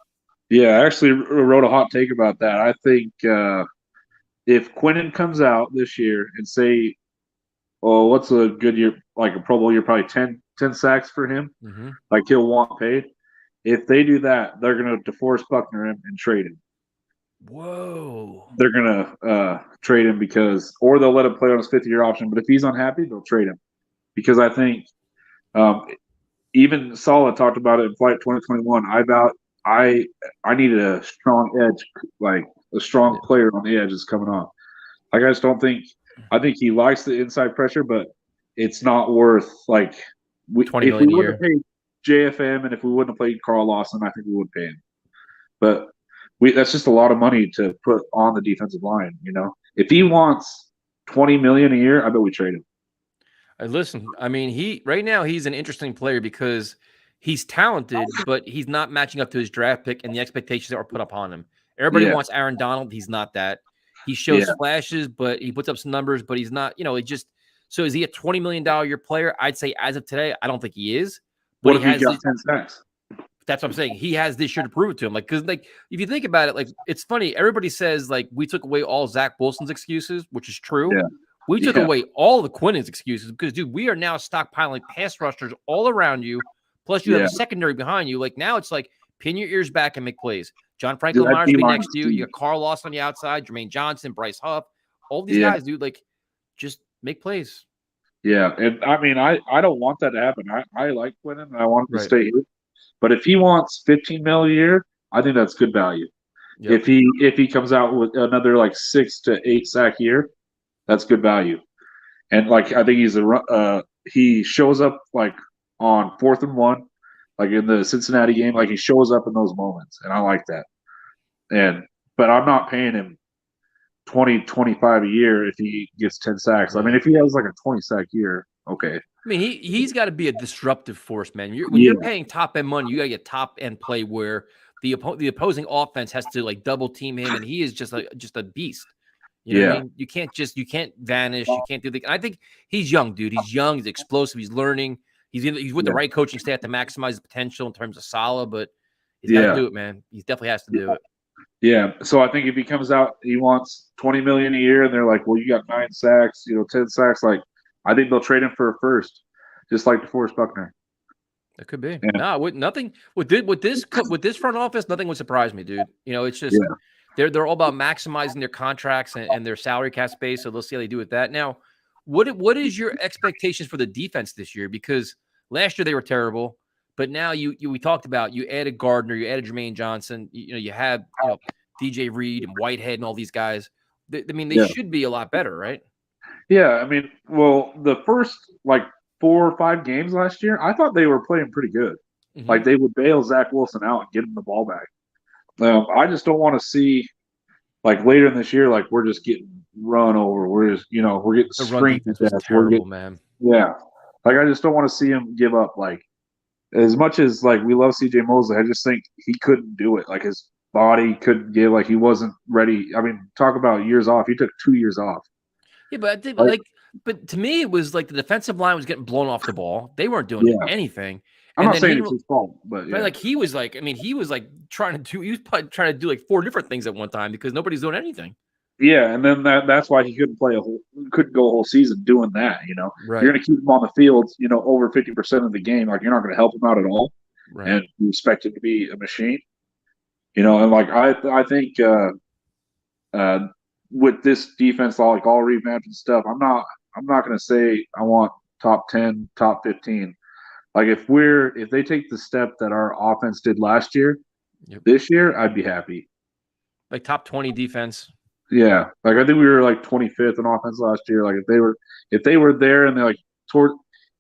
Yeah, I actually wrote a hot take about that. I think if Quinnen comes out this year and say, "Oh, what's a good year? Like a Pro Bowl year, probably 10 sacks for him. Mm-hmm. Like he'll want paid." If they do that, they're going to DeForest Buckner him and trade him. Whoa! They're going to trade him or they'll let him play on his 5th year option. But if he's unhappy, they'll trade him because I think even Saleh talked about it in Flight 2021. I needed a strong edge, like a strong player on the edge is coming on. Like I just don't think – I think he likes the inside pressure, but it's not worth like – $20 million if we would have paid JFM and if we wouldn't have played Carl Lawson, I think we would pay him. But that's just a lot of money to put on the defensive line. If he wants $20 million a year, I bet we trade him. Listen, I mean, right now he's an interesting player because he's talented, but he's not matching up to his draft pick and the expectations that were put upon him. Everybody wants Aaron Donald. He's not that. He shows flashes, but he puts up some numbers, but he's not, so is he a $20 million a year player? I'd say as of today, I don't think he is. But what if he got 10 sacks? That's what I'm saying. He has this year to prove it to him. Because if you think about it, it's funny. Everybody says we took away all Zach Wilson's excuses, which is true. Yeah. We took away all the Quinnen's excuses because, dude, we are now stockpiling pass rushers all around you. Plus, you have a secondary behind you. Now it's pin your ears back and make plays. John Franklin Myers will be next to you. You got Carl Lawson on the outside, Jermaine Johnson, Bryce Huff. All these guys, dude, just make plays. Yeah, and I mean, I don't want that to happen. I like Quinnen, and I want him to stay here. But if he wants $15 million a year, I think that's good value. Yep. If he comes out with another 6 to 8 sack year, that's good value. And I think he shows up on 4th and 1, in the Cincinnati game, he shows up in those moments, and I like that. But I'm not paying him 25 a year if he gets 10 sacks. I mean, if he has a 20 sack year, okay. I mean, he's got to be a disruptive force, man. When you're paying top end money, you got to get top end play where the opposing offense has to double team him, and he is just a beast. You know what I mean? You can't vanish. You can't do the. I think he's young, dude. He's young. He's explosive. He's learning. He's with the right coaching staff to maximize his potential in terms of Salah, but he's got to do it, man. He definitely has to do it. Yeah. So I think if he comes out, he wants $20 million a year, and they're like, "Well, you got 9 sacks, 10 sacks." I think they'll trade him for a first, just like DeForest Buckner. It could be. Yeah. No, nothing with this front office. Nothing would surprise me, dude. It's just they're all about maximizing their contracts and their salary cap space. So they'll see how they do with that. Now, what is your expectations for the defense this year? Because last year they were terrible, but now we talked about you added Gardner, you added Jermaine Johnson. You have DJ Reed and Whitehead and all these guys. They should be a lot better, right? Yeah, I mean, well, the first 4 or 5 games last year, I thought they were playing pretty good. Mm-hmm. They would bail Zach Wilson out and get him the ball back. I just don't want to see later in this year, we're just getting run over. We're just we're getting screened to death. Terrible, man. Yeah, I just don't want to see him give up. As much as we love CJ Mosley, I just think he couldn't do it. His body couldn't give. He wasn't ready. I mean, talk about years off. He took 2 years off. Yeah, but I think, but to me, it was the defensive line was getting blown off the ball. They weren't doing anything. I'm not saying it's his fault, but he was trying to do 4 different things at one time because nobody's doing anything. Yeah, and then that's why he couldn't go a whole season doing that. Right. You're going to keep him on the field, over 50% of the game. You're not going to help him out at all, right. And you expect him to be a machine. And I think with this defense, all revamped and stuff, I'm not going to say I want top 10, top 15. If they take the step that our offense did last year, this year, I'd be happy. Top 20 defense. Yeah, I think we were 25th in offense last year. If they were there and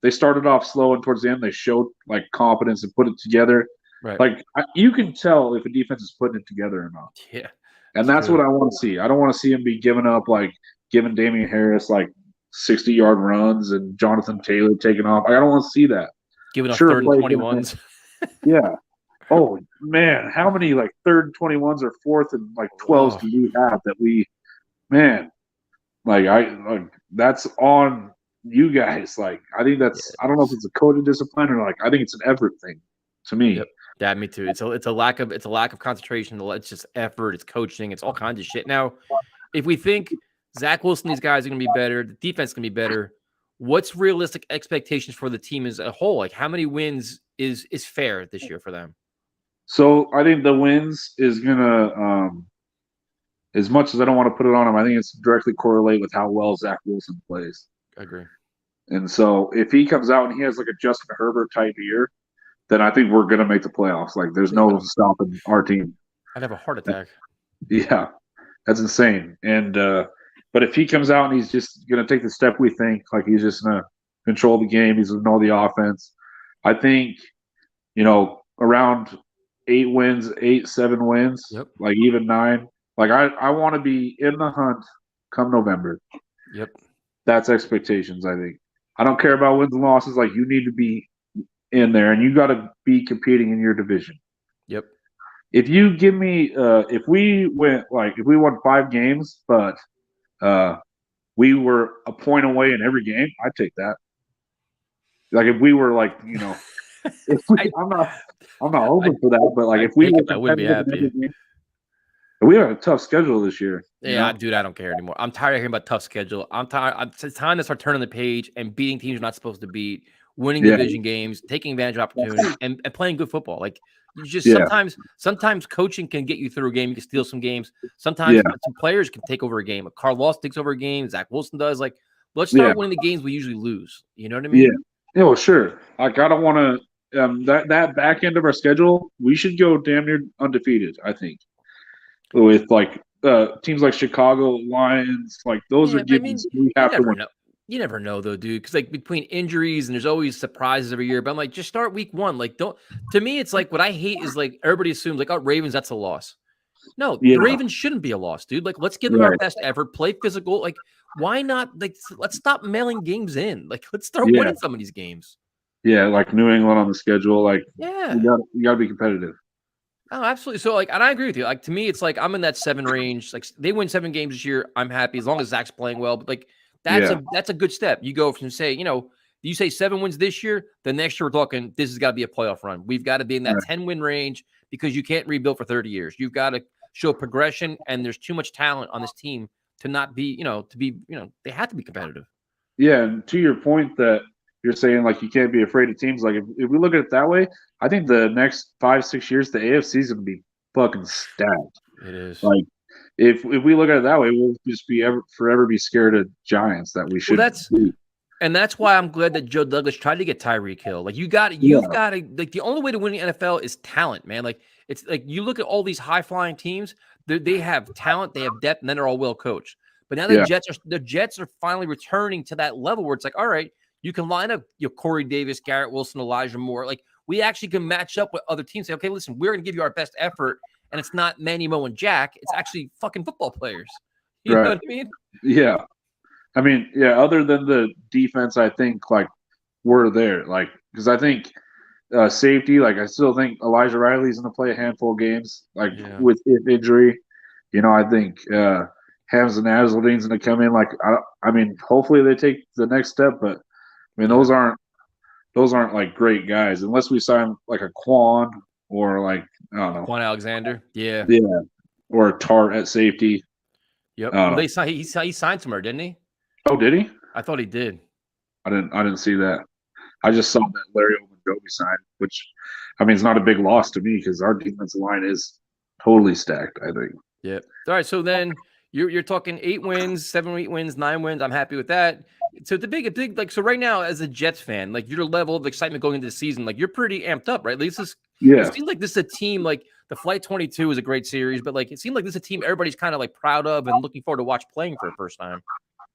they started off slow and towards the end they showed confidence and put it together. Right. You can tell if a defense is putting it together or not. Yeah. And that's what I want to see. I don't want to see him be giving up giving Damian Harris 60-yard runs and Jonathan Taylor taking off. I don't want to see that. Giving up 3rd and 21s. Yeah. Oh man, how many 3rd and 21s or 4th and 12s do you have that we, man? That's on you guys. I think that's I don't know if it's a coaching discipline or I think it's an effort thing to me. Yep. Yeah, me too. It's a lack of concentration. It's just effort. It's coaching. It's all kinds of shit. Now, if we think Zach Wilson, these guys are going to be better, the defense is going to be better. What's realistic expectations for the team as a whole? How many wins is fair this year for them? So I think the wins is gonna, as much as I don't want to put it on him, I think it's directly correlate with how well Zach Wilson plays. I agree. And so if he comes out and he has a Justin Herbert type year, then I think we're gonna make the playoffs. There's no stopping our team. I'd have a heart attack. Yeah, that's insane. And but if he comes out and he's just gonna take the step we think, he's just gonna control the game, he's gonna know the offense. I think, around 8 wins, 8, 7 wins, like even 9. Like I want to be in the hunt come November. Yep. That's expectations, I think. I don't care about wins and losses. Like you need to be in there, and you got to be competing in your division. Yep. If you give me, if we won 5 games, but we were a point away in every game, I'd take that. Like if we were like, I'm not hoping for that, but like if we were, I wouldn't be happy. We have a tough schedule this year. Yeah, dude, I don't care anymore. I'm tired of hearing about tough schedule. I'm tired. It's time to start turning the page and beating teams you're not supposed to beat, winning division games, taking advantage of opportunity, and playing good football. Like you just sometimes coaching can get you through a game. You can steal some games. Sometimes some players can take over a game. Carlos takes over a game. Zach Wilson does. Like let's start winning the games we usually lose. You know what I mean? Yeah. Well, sure. Like I don't want to. That back end of our schedule, we should go damn near undefeated. I think. With like teams like Chicago Lions, like those are games we have to win. You never know though, dude. Because like between injuries and there's always surprises every year. But I'm like, just start week 1. Like, don't. To me, it's like what I hate is like everybody assumes like, oh, Ravens, that's a loss. No, the Ravens shouldn't be a loss, dude. Like, let's give them our best effort, play physical. Like, why not? Like, let's stop mailing games in. Like, let's start winning some of these games. Yeah, like New England on the schedule. Like, you gotta be competitive. Oh, absolutely. So, like, and I agree with you. Like, to me, it's like I'm in that 7 range. Like, they win 7 games this year. I'm happy as long as Zach's playing well. But like, that's a good step. You go from say, you say 7 wins this year. Then next year we're talking this has got to be a playoff run. We've got to be in that 10-win range because you can't rebuild for 30 years. You've got to show progression, and there's too much talent on this team to not be, they have to be competitive. Yeah, and to your point that you're saying like you can't be afraid of teams. Like if we look at it that way, I think the next 5-6 years the AFC is going to be fucking stacked. It is. Like if we look at it that way, we'll just be forever be scared of Giants that we should. And that's why I'm glad that Joe Douglas tried to get Tyreek Hill. Like you've got to like the only way to win the NFL is talent, man. Like it's like you look at all these high flying teams, they have talent, they have depth, and then they're all well coached. But now the Jets are finally returning to that level where it's like, all right. You can line up Corey Davis, Garrett Wilson, Elijah Moore. Like we actually can match up with other teams. Say, okay, listen, we're going to give you our best effort, and it's not Manny, Mo, and Jack. It's actually fucking football players. You know what I mean? Yeah, I mean, other than the defense, I think like we're there. Like because I think safety. Like I still think Elijah Riley's going to play a handful of games. Like with injury, I think Hamza Nasruddin's going to come in. Like I mean, hopefully they take the next step, but. I mean, those aren't like great guys unless we sign like a Quan or like I don't know Quan Alexander, or a Tart at safety. Yep, well, he signed somewhere, didn't he? Oh, did he? I thought he did. I didn't see that. I just saw that Larry Ogunjobi signed, which I mean, it's not a big loss to me because our defensive line is totally stacked. I think. Yep. All right, so then you're talking 8 wins, 7 or 8 wins, 9 wins. I'm happy with that. So the big like so right now as a Jets fan, like your level of excitement going into the season, like you're pretty amped up, right? At least it seems like this is a team like the Flight 22 is a great series, but like it seemed like this is a team everybody's kind of like proud of and looking forward to watch playing for the first time.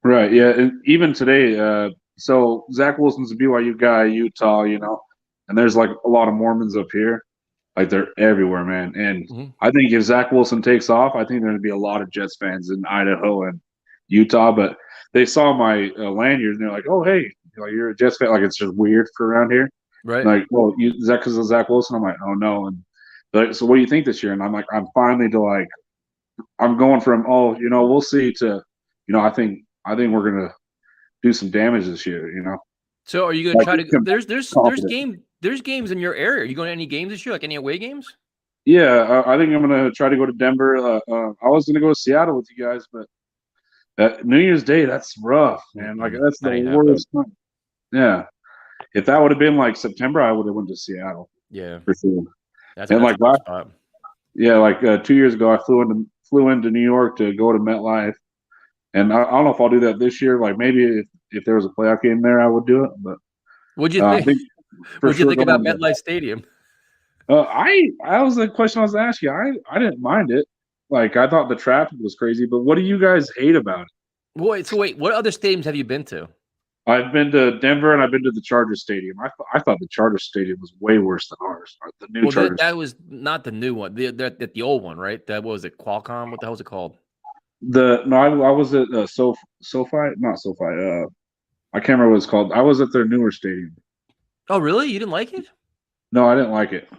Right. Yeah. And even today, so Zach Wilson's a BYU guy, Utah, and there's like a lot of Mormons up here. Like they're everywhere, man. And I think if Zach Wilson takes off, I think there's going to be a lot of Jets fans in Idaho and Utah, but they saw my lanyard and they're like, "Oh, hey, you're a Jets fan." Like it's just weird for around here, right? Like, well, is that because of Zach Wilson? I'm like, "Oh no." And like, so what do you think this year? And I'm like, I'm finally to like, I'm going from we'll see to, I think we're gonna do some damage this year. So are you gonna try to? There's games in your area. Are you going to any games this year? Like any away games? Yeah, I think I'm gonna try to go to Denver. I was gonna go to Seattle with you guys, but. New Year's Day, that's rough, man. Like that's the worst time. Yeah, if that would have been like September, I would have went to Seattle. Yeah, for sure. That's like last spot. Yeah, like 2 years ago, I flew into New York to go to MetLife, and I don't know if I'll do that this year. Like maybe if there was a playoff game there, I would do it. But what'd you think? What'd you think about MetLife Stadium? I was the question I was asking. I didn't mind it. Like, I thought the traffic was crazy, but what do you guys hate about it? Wait, what other stadiums have you been to? I've been to Denver and I've been to the Charger Stadium. I thought the Charger Stadium was way worse than ours. The new Charger. That was not the new one. The old one, right? That was it. Qualcomm. What the hell was it called? I was at SoFi, not SoFi. I can't remember what it's called. I was at their newer stadium. Oh, really? You didn't like it? No, I didn't like it.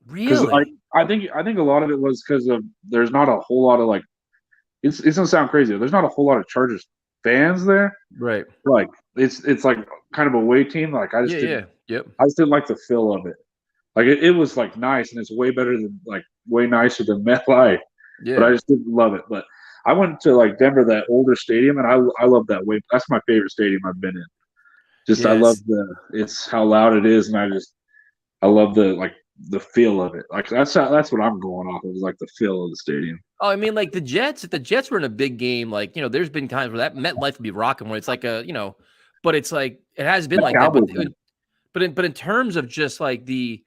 Really? I think a lot of it was because of there's not a whole lot of like. It's gonna sound crazy. There's not a whole lot of Chargers fans there. Right. Like it's like kind of a away team. Like I just I just didn't like the feel of it. Like it was like nice and it's way better than like way nicer than MetLife. Yeah. But I just didn't love it. But I went to like Denver, that older stadium, and I love that way. That's my favorite stadium I've been in. I love it's how loud it is, and I love the feel of it. Like that's what I'm going off of, is like the feel of the stadium. Oh, I mean, like the Jets. If the Jets were in a big game, like there's been times where that MetLife would be rocking when it's like but it's like it has been like that. But in terms of just like the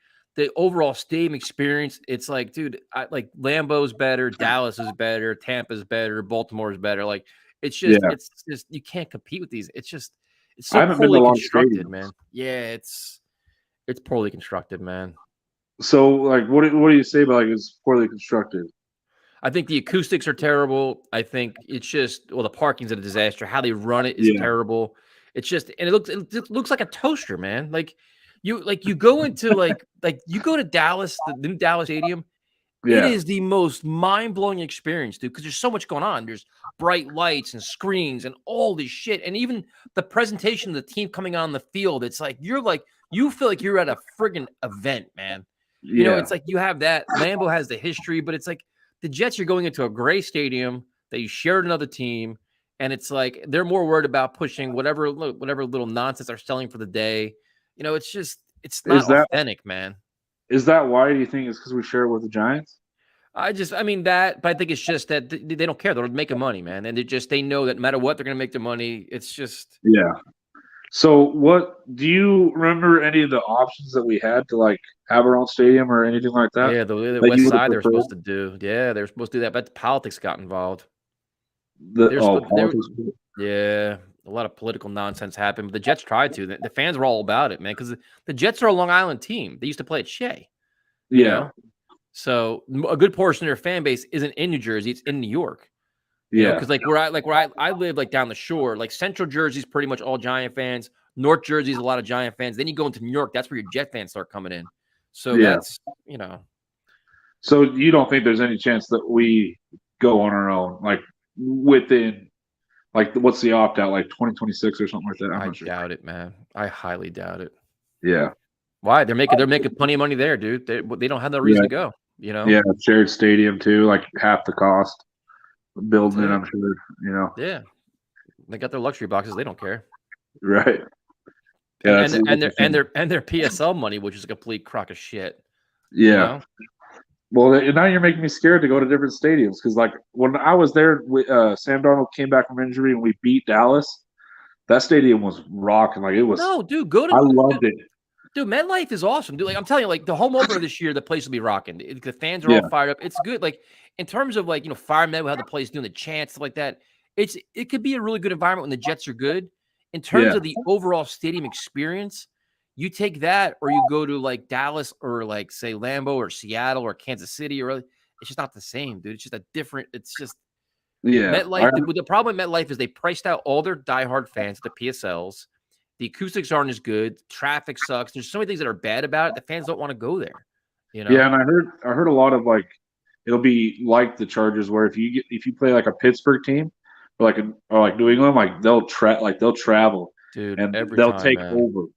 overall stadium experience, it's like, dude, like Lambeau's better, Dallas is better, Tampa's better, Baltimore's better. Like it's just you can't compete with these. It's so poorly constructed, man. Yeah, it's poorly constructed, man. So, like, what do you say about like it's poorly constructed? I think the acoustics are terrible. I think it's just the parking's a disaster. How they run it is terrible. It's just, and it looks like a toaster, man. Like you go into like you go to Dallas, the new Dallas Stadium. It is the most mind-blowing experience, dude, because there's so much going on. There's bright lights and screens and all this shit. And even the presentation of the team coming on the field, it's like you feel like you're at a friggin' event, man. It's like you have that. Lambeau has the history, but it's like the Jets, you're going into a gray stadium that you shared another team, and it's like they're more worried about pushing whatever little nonsense they're selling for the day. It's not authentic, man. Is that why? Do you think it's because we share it with the Giants? But I think it's just that they don't care. They're making money, man. And they know that no matter what, they're going to make their money. It's just. Yeah. So what do you remember any of the options that we had to like have our own stadium or anything like that? Yeah, the West Side they're supposed to do. Yeah, they're supposed to do that, but politics got involved. Yeah, a lot of political nonsense happened, but the Jets tried to. The fans were all about it, man, because the Jets are a Long Island team. They used to play at Shea. You know? So a good portion of their fan base isn't in New Jersey; it's in New York. Yeah, because where I live, like down the shore, like Central Jersey's pretty much all Giant fans. North Jersey's a lot of Giant fans. Then you go into New York, that's where your Jet fans start coming in. So that's So you don't think there's any chance that we go on our own, like within, like what's the opt out, like 2026 or something like that? I doubt it, man. I highly doubt it. Yeah. Why? They're making plenty of money there, dude. They don't have no reason to go. Yeah, shared stadium too, like half the cost. Building it, I'm sure, Yeah, they got their luxury boxes. They don't care, right? Yeah, and their PSL money, which is a complete crock of shit. Yeah. Well, now you're making me scared to go to different stadiums because, like, when I was there, Sam Darnold came back from injury and we beat Dallas. That stadium was rocking. Like it was. No, dude, go to. I loved it. Dude, MetLife is awesome, dude. Like I'm telling you, like the home opener this year, the place will be rocking. The fans are all fired up. It's good. Like in terms of like firemen, how the place doing the chants, stuff like that. It could be a really good environment when the Jets are good. In terms of the overall stadium experience, you take that or you go to like Dallas or like say Lambeau or Seattle or Kansas City or it's just not the same, dude. It's just a different. It's just MetLife. The problem with MetLife is they priced out all their diehard fans at the PSLs. The acoustics aren't as good. Traffic sucks. There's so many things that are bad about it. The fans don't want to go there. Yeah, and I heard a lot of like it'll be like the Chargers, where if you play like a Pittsburgh team or like New England, like they'll travel, dude, and they'll take over.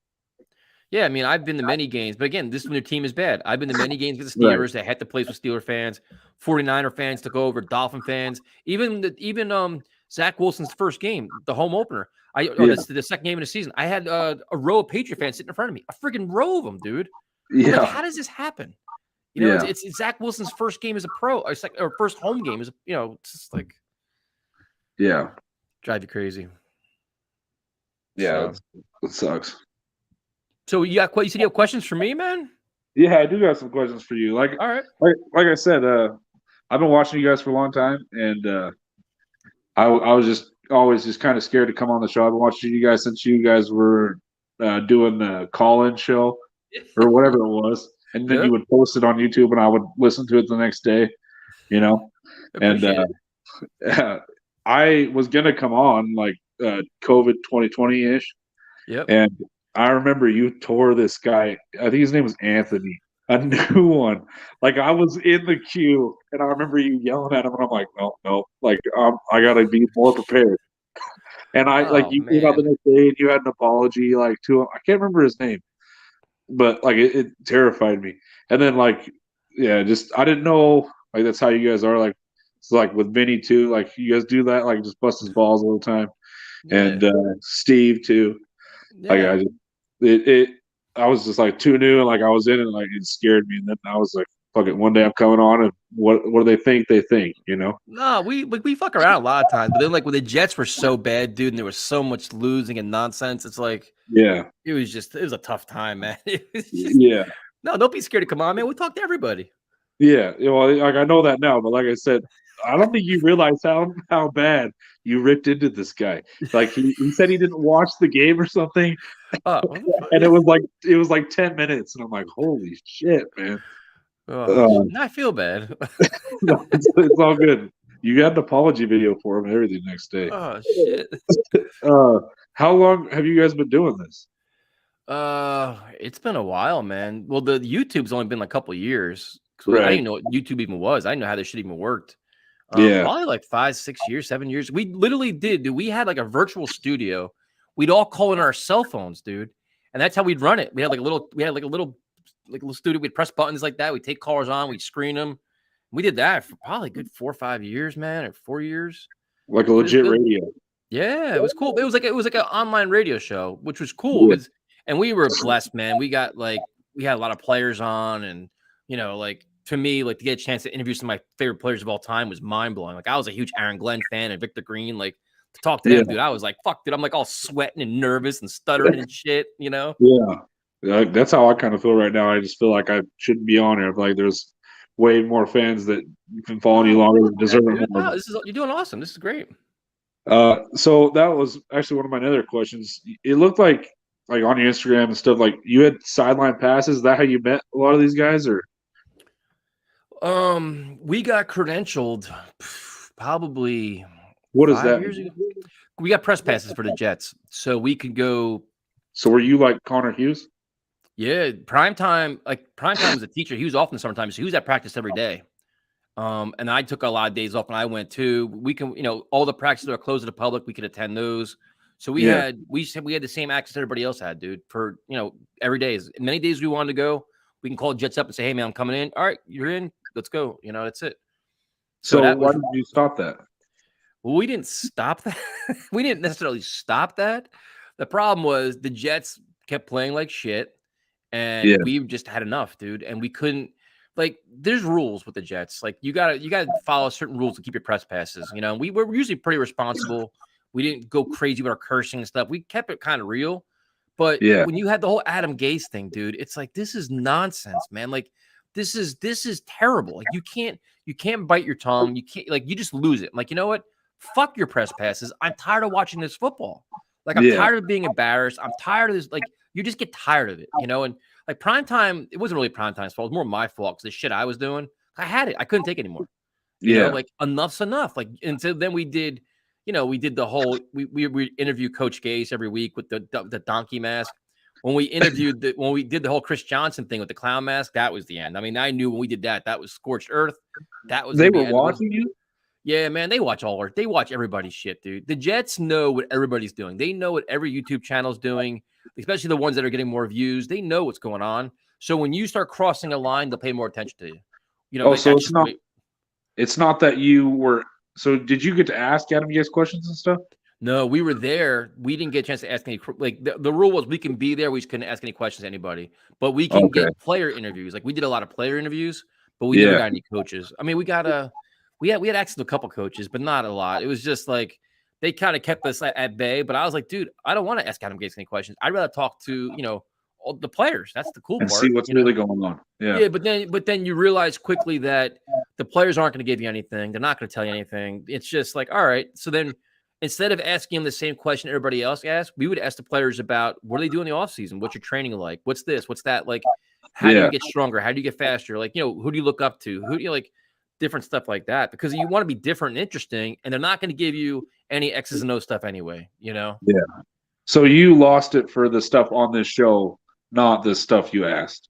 Yeah, I mean, I've been to many games, but again, this is when their team is bad. I've been to many games with the Steelers that had to play with Steeler fans. 49er fans took over. Dolphin fans, even Zach Wilson's first game, the home opener. The second game of the season, I had a row of Patriot fans sitting in front of me. A freaking row of them, dude. Yeah. Like, how does this happen? It's Zach Wilson's first game as a pro, or first home game as it's just like, drive you crazy. Yeah, it sucks. So you said you have questions for me, man? Yeah, I do got some questions for you. Like, all right, like I said, I've been watching you guys for a long time, and I was just always just kind of scared to come on the show. I've been watching you guys since you guys were doing the call-in show or whatever it was, and then you would post it on YouTube, and I would listen to it the next day. And I was gonna come on like COVID 2020-ish. Yep. And I remember you tore this guy. I think his name was Anthony. A new one. Like I was in the queue, and I remember you yelling at him, and I'm like, no, like I gotta be more prepared. And you came out the next day, and you had an apology like to him. I can't remember his name, but like it terrified me. And then just I didn't know like that's how you guys are. Like it's like with Vinny too. Like you guys do that, like just bust his balls all the time, and Steve too. Yeah. Like I was just like too new, and like I was in it, and like it scared me. And then I was like, "Fuck it!" One day I'm coming on, and what do they think? They think, No, we fuck around a lot of times, but then like when the Jets were so bad, dude, and there was so much losing and nonsense, it's like, it was a tough time, man. No, don't be scared to come on, man. We talk to everybody. Yeah, well, like I know that now, but like I said, I don't think you realize how bad you ripped into this guy. Like he said he didn't watch the game or something, and it was like 10 minutes, and I'm like, holy shit, man. I feel bad. No, it's all good. You got an apology video for him and everything next day. Oh shit. How long have you guys been doing this? It's been a while, man. Well, the YouTube's only been like a couple of years. Right. I didn't know what YouTube even was. I didn't know how this shit even worked. Probably like 5, 6 years, 7 years. We literally did, dude. We had like a virtual studio. We'd all call in our cell phones, dude, and that's how we'd run it. We had like a little studio. We'd press buttons like that. We'd take callers on. We'd screen them. We did that for probably a good 4 or 5 years, man, or 4 years. Like a legit radio. Yeah, it was cool. It was like an online radio show, which was cool because, and we were blessed, man. We got we had a lot of players on, and like to me, like to get a chance to interview some of my favorite players of all time was mind blowing. Like I was a huge Aaron Glenn fan and Victor Green. Like to talk to them, dude, I was like, fuck, dude. I'm like all sweating and nervous and stuttering and shit, Yeah, that's how I kind of feel right now. I just feel like I shouldn't be on here. Like there's way more fans that have been following you longer and deserve it more. No, you're doing awesome. This is great. So that was actually one of my other questions. It looked like on your Instagram and stuff, like you had sideline passes. Is that how you met a lot of these guys, or? We got credentialed probably. What is that? Years ago. We got press passes for the Jets, so we could go. So were you like Connor Hughes? Yeah, Primetime was a teacher. He was off in the summertime, so he was at practice every day. And I took a lot of days off when I went too. We can, all the practices are closed to the public. We could attend those. So we had the same access everybody else had, dude, for, every day. As many days we wanted to go, we can call Jets up and say, hey man, I'm coming in. All right, you're in. Let's go. That's it. So why did you stop that? Well, we didn't stop that. We didn't necessarily stop that. The problem was the Jets kept playing like shit. And we just had enough, dude. And we couldn't, there's rules with the Jets. Like you gotta follow certain rules to keep your press passes. We were usually pretty responsible. We didn't go crazy with our cursing and stuff. We kept it kind of real. But when you had the whole Adam Gase thing, dude, it's like, this is nonsense, man. Like this is terrible. Like you can't bite your tongue. You can't, you just lose it. I'm like, you know what? Fuck your press passes. I'm tired of watching this football. Like I'm tired of being embarrassed. I'm tired of this. Like you just get tired of it, and like primetime, it wasn't really primetime's fault. It was more my fault because the shit I was doing, I had it. I couldn't take it anymore. Enough's enough. Like, and so then we did, we did the whole, we interview Coach Gase every week with the donkey mask. When we interviewed when we did the whole Chris Johnson thing with the clown mask, that was the end. I mean, I knew when we did that was scorched earth. That was they were watching you. Yeah, man, they watch everybody's shit, dude. The Jets know what everybody's doing. They know what every YouTube channel's doing, especially the ones that are getting more views. They know what's going on. So when you start crossing a line, they'll pay more attention to you. So it's not that you were. So did you get to ask Adam Gase questions and stuff? No, we were there. We didn't get a chance to ask any. The rule was we can be there. We just couldn't ask any questions to anybody. But we can get player interviews. Like we did a lot of player interviews, but we never got any coaches. I mean, we had access to a couple coaches, but not a lot. It was just like they kind of kept us at bay. But I was like, dude, I don't want to ask Adam Gase any questions. I'd rather talk to all the players. That's the cool part. See what's really going on. Yeah. But then you realize quickly that the players aren't going to give you anything. They're not going to tell you anything. It's just like, all right. So then instead of asking them the same question everybody else asked, we would ask the players about what do they do in the offseason? What's your training like? What's this? What's that? Like, how do you get stronger? How do you get faster? Like, who do you look up to? Who do you like? Different stuff like that, because you want to be different and interesting, and they're not going to give you any X's and O's stuff anyway, Yeah. So you lost it for the stuff on this show, not the stuff you asked.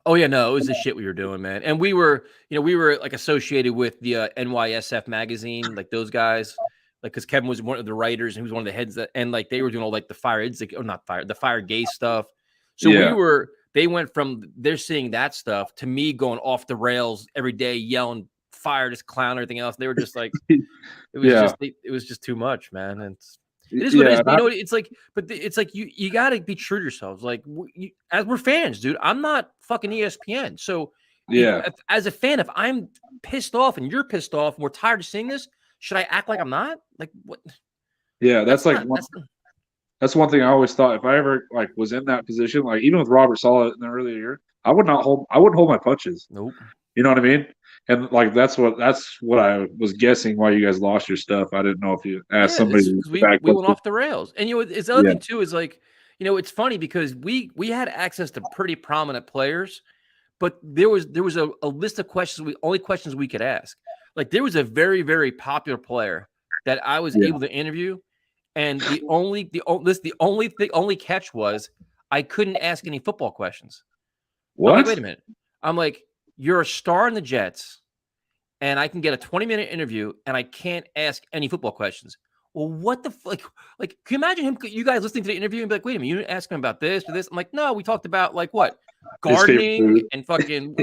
Oh yeah, no, it was the shit we were doing, man. And we were like associated with the NYSF magazine, like those guys, like because Kevin was one of the writers and he was one of the heads and like they were doing all like the the fire gay stuff. So they went from they're seeing that stuff to me going off the rails every day, yelling fire this clown, everything else. They were just like, it was just too much, man. And it is what it is. But, it's like, but it's like you got to be true to yourselves. Like, as we're fans, dude. I'm not fucking ESPN. So, as a fan, if I'm pissed off and you're pissed off and we're tired of seeing this, should I act like I'm not? Like, what? Yeah, that's one thing I always thought. If I ever like was in that position, like even with Robert Saleh in the earlier year, I wouldn't hold my punches. Nope. You know what I mean? And like that's what I was guessing why you guys lost your stuff. I didn't know if you asked somebody. We went off the rails. And it's the other thing too is like, it's funny because we had access to pretty prominent players, but there was a list of questions only questions we could ask. Like there was a very, very popular player that I was able to interview, and the only catch was I couldn't ask any football questions. What? I'm like, wait a minute. I'm like, you're a star in the Jets, and I can get a 20-minute interview, and I can't ask any football questions. Well, what the fuck? Like, can you imagine you guys listening to the interview and be like, wait a minute, you didn't ask him about this or this? I'm like, no, we taled about like what? Gardening and fucking,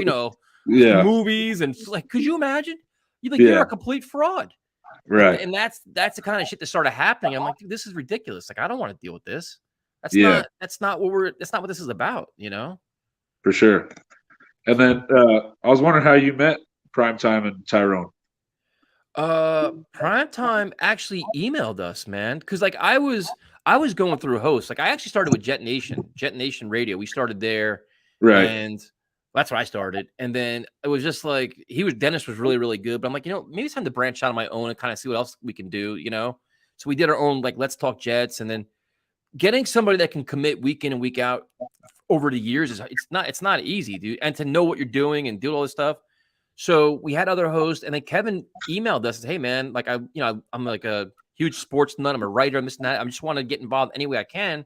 movies and like, could you imagine? You're a complete fraud. Right. And that's the kind of shit that started happening. I'm like, dude, this is ridiculous. Like, I don't want to deal with this. That's not what this is about, For sure. And then I was wondering how you met Primetime and Tyrone. Primetime actually emailed us, man, because like I was going through hosts. Like I actually started with Jet Nation Radio. We started there, right? And that's where I started. And then it was just like Dennis was really, really good. But I'm like, maybe it's time to branch out on my own and kind of see what else we can do, So we did our own like Let's Talk Jets, and then getting somebody that can commit week in and week out over the years it's not easy, dude. And to know what you're doing and do all this stuff. So we had other hosts, and then Kevin emailed us and said, hey man, like I'm like a huge sports nut. I'm a writer. I'm this and that. I just want to get involved any way I can.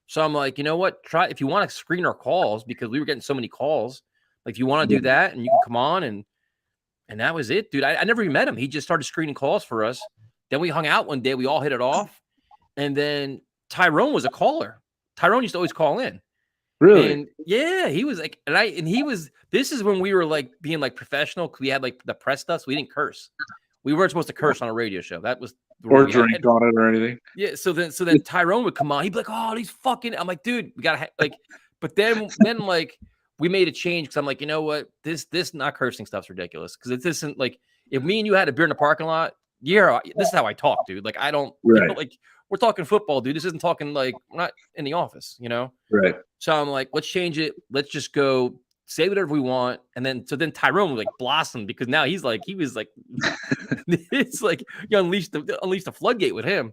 So I'm like, you know what? Try if you want to screen our calls, because we were getting so many calls. Like if you want to do that and you can come on, and that was it, dude. I never even met him. He just started screening calls for us. Then we hung out one day. We all hit it off. And then Tyrone was a caller. Tyrone used to always call in. Really? And yeah, he was like, this is when we were like being like professional, because we had like the press stuff, so we didn't curse. We weren't supposed to curse on a radio show. That was or drink on it or anything. Yeah. So then Tyrone would come on. He'd be like, oh, these fucking. I'm like, dude, we gotta like. But then like we made a change, because I'm like, you know what, this not cursing stuff's ridiculous, because it isn't like if me and you had a beer in the parking lot. Yeah, this is how I talk, dude. Like I don't like. We're talking football, dude. This isn't talking like we're not in the office, Right. So I'm like, let's change it. Let's just go say whatever we want. And then Tyrone would like blossom, because now he was like, it's like you unleashed the floodgate with him.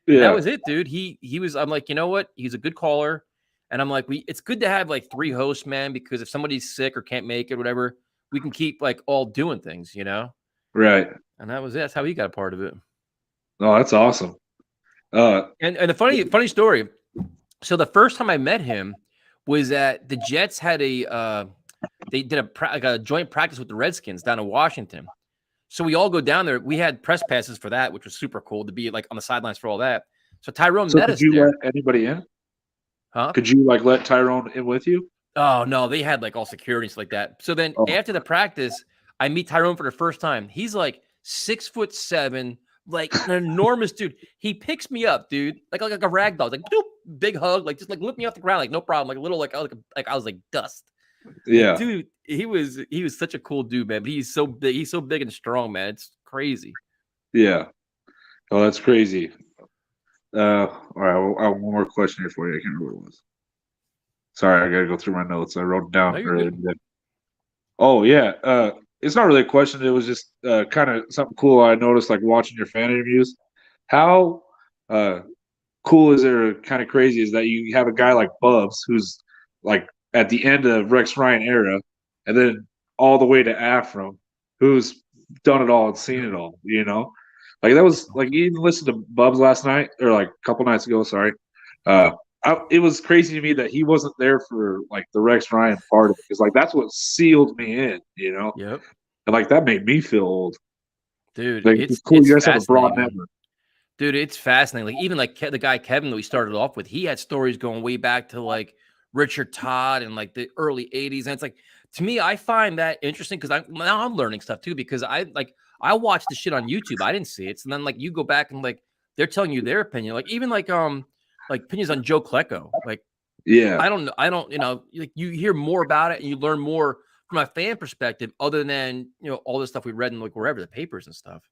Yeah. And that was it, dude. He was, I'm like, you know what? He's a good caller. And I'm like, it's good to have like 3 hosts, man, because if somebody's sick or can't make it, whatever, we can keep like all doing things, Right. And that was it. That's how he got a part of it. Oh, that's awesome. And the funny story. So the first time I met him was at the Jets had they did a joint practice with the Redskins down in Washington. So we all go down there. We had press passes for that, which was super cool to be like on the sidelines for all that. So Tyrone met us there. Could you let anybody in? Huh? Could you like let Tyrone in with you? Oh no, they had like all security and stuff like that. So then after the practice, I meet Tyrone for the first time. He's like 6'7", like an enormous dude. He picks me up, dude, like a rag doll, like doop, big hug, like just like lift me off the ground, like no problem, like a little like I was like dust. Yeah, like, dude, he was such a cool dude, man. But he's so big and strong, man. It's crazy. Yeah. Oh, that's crazy. All right, I have one more question here for you. I can't remember what it was. Sorry, I gotta go through my notes. I wrote it down earlier today. Oh yeah. It's not really a question. It was just kind of something cool I noticed, like watching your fan interviews. how cool is there? Kind of crazy is that you have a guy like Bubs who's like at the end of Rex Ryan era, and then all the way to Afram, who's done it all and seen it all. Like that was like you even listened to Bubs last night or like a couple nights ago. Sorry, it was crazy to me that he wasn't there for like the Rex Ryan part of it because like that's what sealed me in. Yep. And like that made me feel old. Dude, like, it's cool. It's you guys have a broad network. Dude, it's fascinating. Like even like the guy Kevin that we started off with, he had stories going way back to like Richard Todd and like the early 80s. And it's like, to me, I find that interesting because now I'm learning stuff too, because I watched the shit on YouTube. I didn't see it. So then like you go back and like they're telling you their opinion. Like even like opinions on Joe Klecko. Like, yeah, I don't like you hear more about it and you learn more from a fan perspective other than all this stuff we read in like wherever the papers and stuff.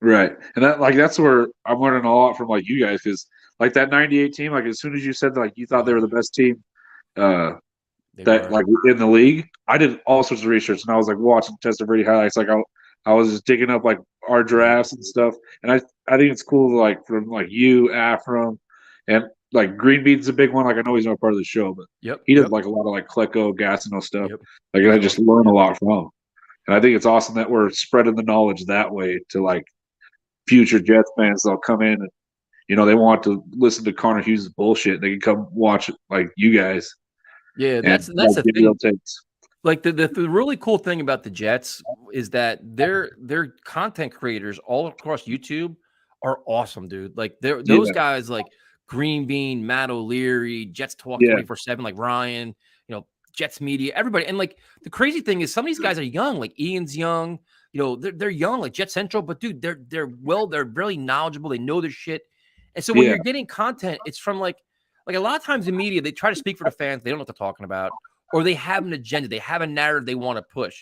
Right. And that's where I'm learning a lot from like you guys because like that 98 team, like as soon as you said like you thought they were the best team like in the league, I did all sorts of research and I was like watching Testaverde highlights. Like I was just digging up like our drafts and stuff. And I think it's cool like from like you, Afram, and like Green Bean's a big one. Like I know he's not part of the show, but he did like a lot of like Klecko, Gassino stuff. Like I just learn a lot from him. And I think it's awesome that we're spreading the knowledge that way to like future Jets fans. They'll come in and they want to listen to Connor Hughes' bullshit. They can come watch it like you guys. Yeah, that's the thing. Like the really cool thing about the Jets is that their content creators all across YouTube are awesome, dude. Like those guys like Green Bean, Matt O'Leary, Jets Talk 24/7, like Ryan, Jets Media, everybody. And like the crazy thing is some of these guys are young, like Ian's young, they're young, like Jet Central, but dude, they're really knowledgeable. They know their shit. And so when you're getting content, it's from like a lot of times in media, they try to speak for the fans. They don't know what they're talking about, or they have an agenda. They have a narrative they want to push.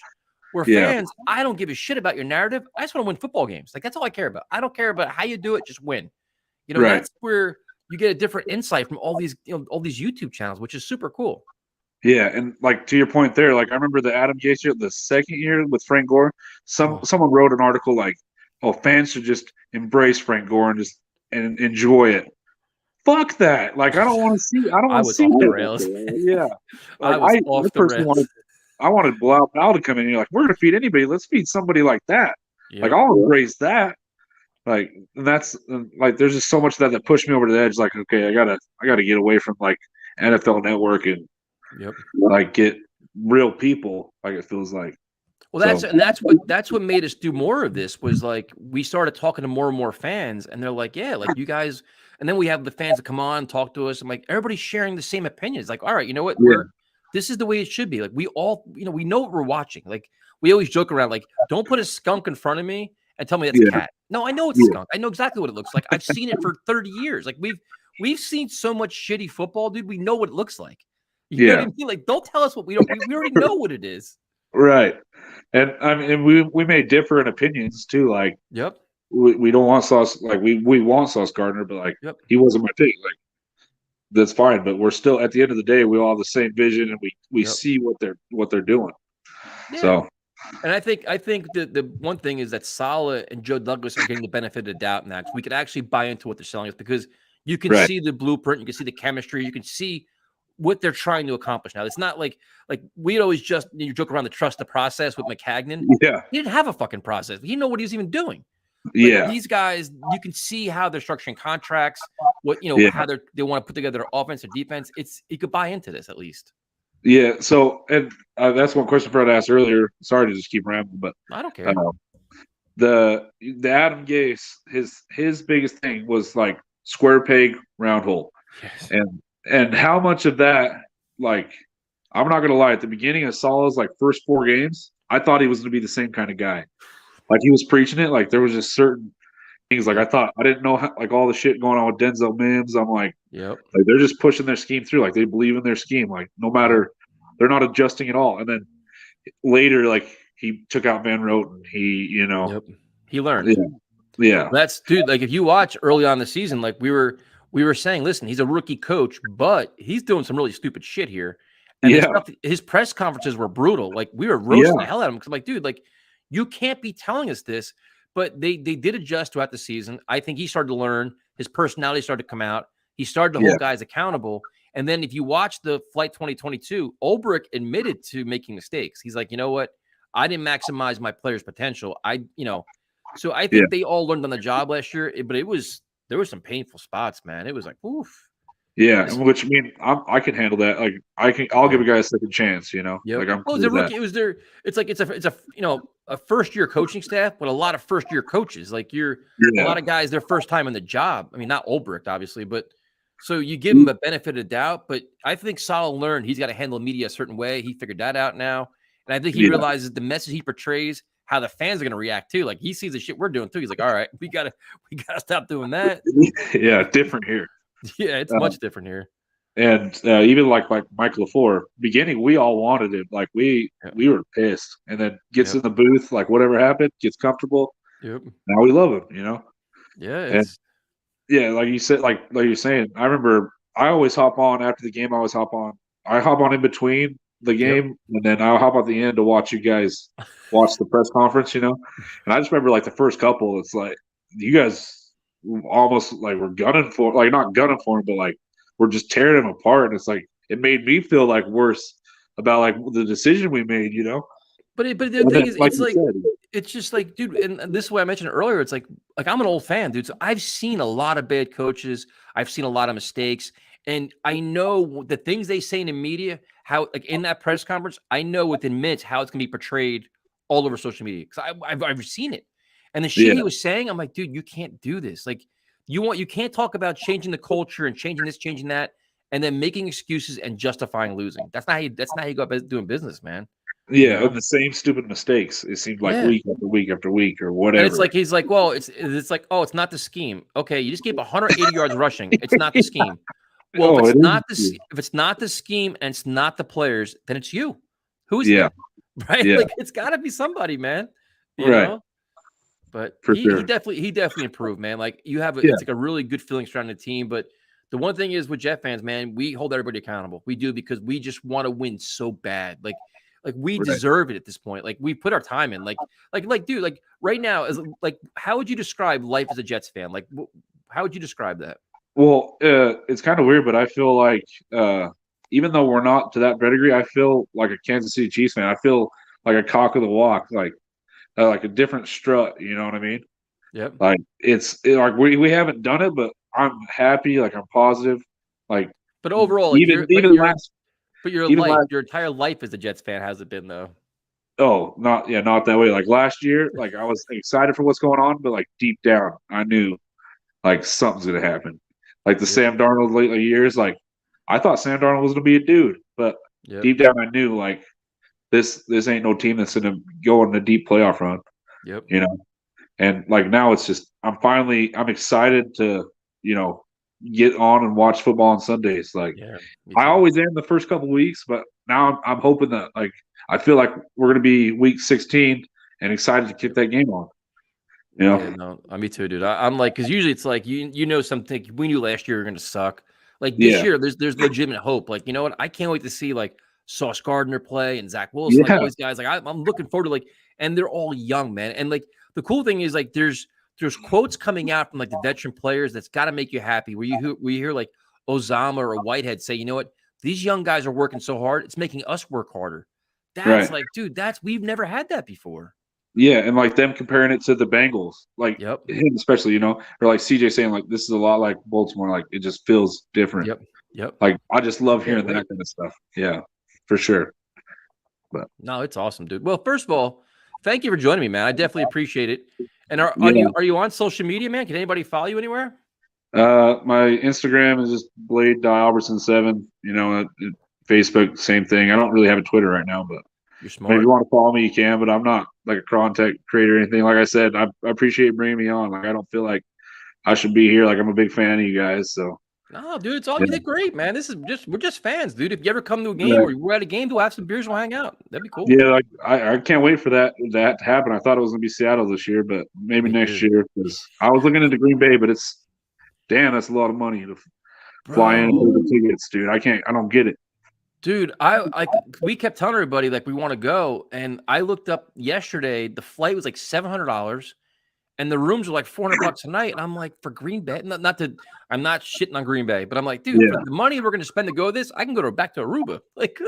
Where fans, I don't give a shit about your narrative. I just want to win football games. Like that's all I care about. I don't care about how you do it. Just win. That's where you get a different insight from all these, all these YouTube channels, which is super cool. Yeah, and like to your point there, like I remember the Adam Gase year, the second year with Frank Gore. Someone wrote an article like, "Oh, fans should just embrace Frank Gore and just and enjoy it." Fuck that! Like I don't want to see. I don't want to see off the rails. Yeah, like, I was off the rails. I wanted Blau to come in and you're like, we're gonna feed anybody. Let's feed somebody like that. Yep. Like I'll embrace that. Like and that's like there's just so much that pushed me over to the edge. Like okay, I gotta get away from like NFL Network and like get real people. Like it feels like. Well, that's what made us do more of this was like we started talking to more and more fans, and they're like, yeah, like you guys. And then we have the fans that come on, talk to us, and like everybody's sharing the same opinions. Like, all right, you know what? This is the way it should be. Like we all, we know what we're watching. Like we always joke around, like, don't put a skunk in front of me and tell me that's a cat. No, I know it's a skunk. I know exactly what it looks like. I've seen it for 30 years. Like we've seen so much shitty football, dude. We know what it looks like. You know what I mean? Like, don't tell us what we don't. We already know what it is. Right. And I mean, we may differ in opinions too. Like, we don't want Sauce. Like, we want Sauce Gardner, but like, he wasn't my pick. Like, that's fine. But we're still at the end of the day, we all have the same vision, and we see what they're doing. Yeah. So, and I think the one thing is that Saleh and Joe Douglas are getting the benefit of the doubt now. We could actually buy into what they're selling us because you can see the blueprint, you can see the chemistry, you can see what they're trying to accomplish now. It's not like we'd always just joke around the trust the process with McCagnon. Yeah, he didn't have a fucking process. He didn't know what he was even doing. But these guys, you can see how they're structuring contracts. What how they want to put together their offense or defense. You could buy into this at least. Yeah. So, and that's one question Fred asked earlier. Sorry to just keep rambling, but I don't care. The Adam Gase, his biggest thing was like square peg, round hole, and how much of that, like, I'm not gonna lie, at the beginning of Saleh's like first 4 games, I thought he was gonna be the same kind of guy. Like he was preaching it. Like there was just certain things. Like I didn't know how, like all the shit going on with Denzel Mims. I'm like, like they're just pushing their scheme through. Like they believe in their scheme. Like no matter, they're not adjusting at all. And then later, like he took out Van Roten. He learned. Yeah. That's dude. Like if you watch early on in the season, like we were saying, listen, he's a rookie coach, but he's doing some really stupid shit here. And his press conferences were brutal. Like we were roasting the hell out of him because I'm like, dude, like you can't be telling us this but they did adjust throughout the season. I think he started to learn. His personality started to come out. He started to hold guys accountable. And then if you watch the Flight 2022, Ulbrich admitted to making mistakes. He's like, you know what? I didn't maximize my players' potential. So I think they all learned on the job last year, but there were some painful spots, man. It was like, oof. Yeah, which I mean, I can handle that. Like I'll give a guy a second chance. Like I'm. Well, as a rookie, it was there. It's a first year coaching staff, but a lot of first year coaches. Like a lot of guys, their first time in the job. I mean, not Ulbrich, obviously, but so you give him a benefit of the doubt. But I think Saul learned he's got to handle media a certain way. He figured that out now, and I think he realizes the message he portrays, how the fans are going to react too. Like he sees the shit we're doing too. He's like, all right, we gotta stop doing that. Yeah, different here. Yeah, it's much different here. And even like Michael LaFleur, beginning, we all wanted him. Like we were pissed, and then gets in the booth, like whatever happened, gets comfortable. Yep. Now we love him. Yeah. Like you said, like you're saying. I remember I always hop on after the game. I hop on in between the game, and then I'll hop at the end to watch you guys watch the press conference. And I just remember like the first couple. It's like you guys almost like we're gunning for, like not gunning for him, but like we're just tearing him apart. And it's like it made me feel like worse about like the decision we made, But the thing is, it's like it's just like, dude, and this is what I mentioned earlier. It's like I'm an old fan, dude. So I've seen a lot of bad coaches. I've seen a lot of mistakes, and I know the things they say in the media. How like in that press conference, I know within minutes how it's gonna be portrayed all over social media because I've seen it. And the shit he was saying, I'm like, dude, you can't do this. Like, you can't talk about changing the culture and changing this, changing that, and then making excuses and justifying losing. That's not how you go about doing business, man. Yeah, and the same stupid mistakes. It seemed like week after week after week or whatever. And it's like he's like, well, it's like, oh, it's not the scheme. Okay, you just gave 180 yards rushing. It's not the scheme. Well, if it's not the scheme and it's not the players, then it's you. Who's it? Right? Yeah. Like it's got to be somebody, man. You know? But he definitely improved, man. Like you have, it's like a really good feeling surrounding the team. But the one thing is with Jet fans, man, we hold everybody accountable. We do because we just want to win so bad. Like we deserve it at this point. Like we put our time in. Like dude, like right now, is like how would you describe life as a Jets fan? Like how would you describe that? Well, it's kind of weird, but I feel like even though we're not to that pedigree, I feel like a Kansas City Chiefs fan. I feel like a cock of the walk, like a different strut. You know what I mean? Yep. Like like we haven't done it, but I'm happy. Like I'm positive. Like, but overall, like your entire life as a Jets fan has it been though? Oh, not that way. Like last year, like I was excited for what's going on, but like deep down, I knew like something's gonna happen. Like the Sam Darnold lately years, like I thought Sam Darnold was gonna be a dude, but deep down I knew like this ain't no team that's gonna go on a deep playoff run. Yep. You know, and like now it's just I'm excited to get on and watch football on Sundays. Like I always am the first couple weeks, but now I'm hoping that like I feel like we're gonna be week 16 and excited to kick that game on. Yeah, no, me too, dude. I'm like, because usually it's like something we knew last year we were going to suck. Like this year, there's legitimate hope. Like you know what? I can't wait to see like Sauce Gardner play and Zach Wilson, like all these guys. Like I'm looking forward to like, and they're all young, man. And like the cool thing is like there's quotes coming out from like the veteran players that's got to make you happy. Where you hear like Ozama or Whitehead say, you know what? These young guys are working so hard, it's making us work harder. That's like, dude, we've never had that before. Yeah, and like them comparing it to the Bengals, like him especially, or like CJ saying like this is a lot like Baltimore, like it just feels different. Yep. Like I just love hearing that kind of stuff. Yeah, for sure. But no, it's awesome, dude. Well, first of all, thank you for joining me, man. I definitely appreciate it. And are you on social media, man? Can anybody follow you anywhere? My Instagram is just Blade.Albertson7. Facebook, same thing. I don't really have a Twitter right now, but you're smart. If you want to follow me, you can, but I'm not like a content creator or anything. Like I said, I appreciate bringing me on. Like I don't feel like I should be here. Like I'm a big fan of you guys. So no, dude, it's all you did great, man. We're just fans, dude. If you ever come to a game or we're at a game, we'll have some beers, we'll hang out. That'd be cool. Yeah, like I can't wait for that to happen. I thought it was gonna be Seattle this year, but maybe next year because I was looking into Green Bay, but that's a lot of money to fly in and pay the tickets, dude. I don't get it. Dude, we kept telling everybody like we want to go, and I looked up yesterday. The flight was like $700, and the rooms are like $400 a night. And I'm like, for Green Bay, I'm not shitting on Green Bay, but I'm like, dude, for the money we're going to spend to go to this, I can go back to Aruba. Like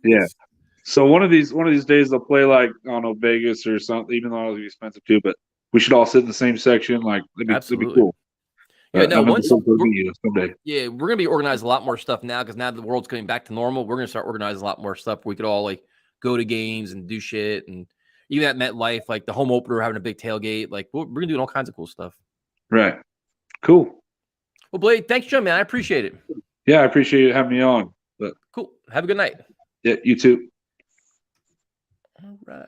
yeah. So one of these days they'll play like, I don't know, Vegas or something, even though it'll be expensive too. But we should all sit in the same section. Like it'd be cool. Yeah, no. Someday. Yeah, we're gonna be organizing a lot more stuff now because now the world's coming back to normal. We're gonna start organizing a lot more stuff. Where we could all like go to games and do shit, and even at MetLife, like the home opener, having a big tailgate. Like we're gonna do all kinds of cool stuff. Right. Cool. Well, Blade, thanks, John, man. I appreciate it. Yeah, I appreciate you having me on. But cool. Have a good night. Yeah, you too. All right.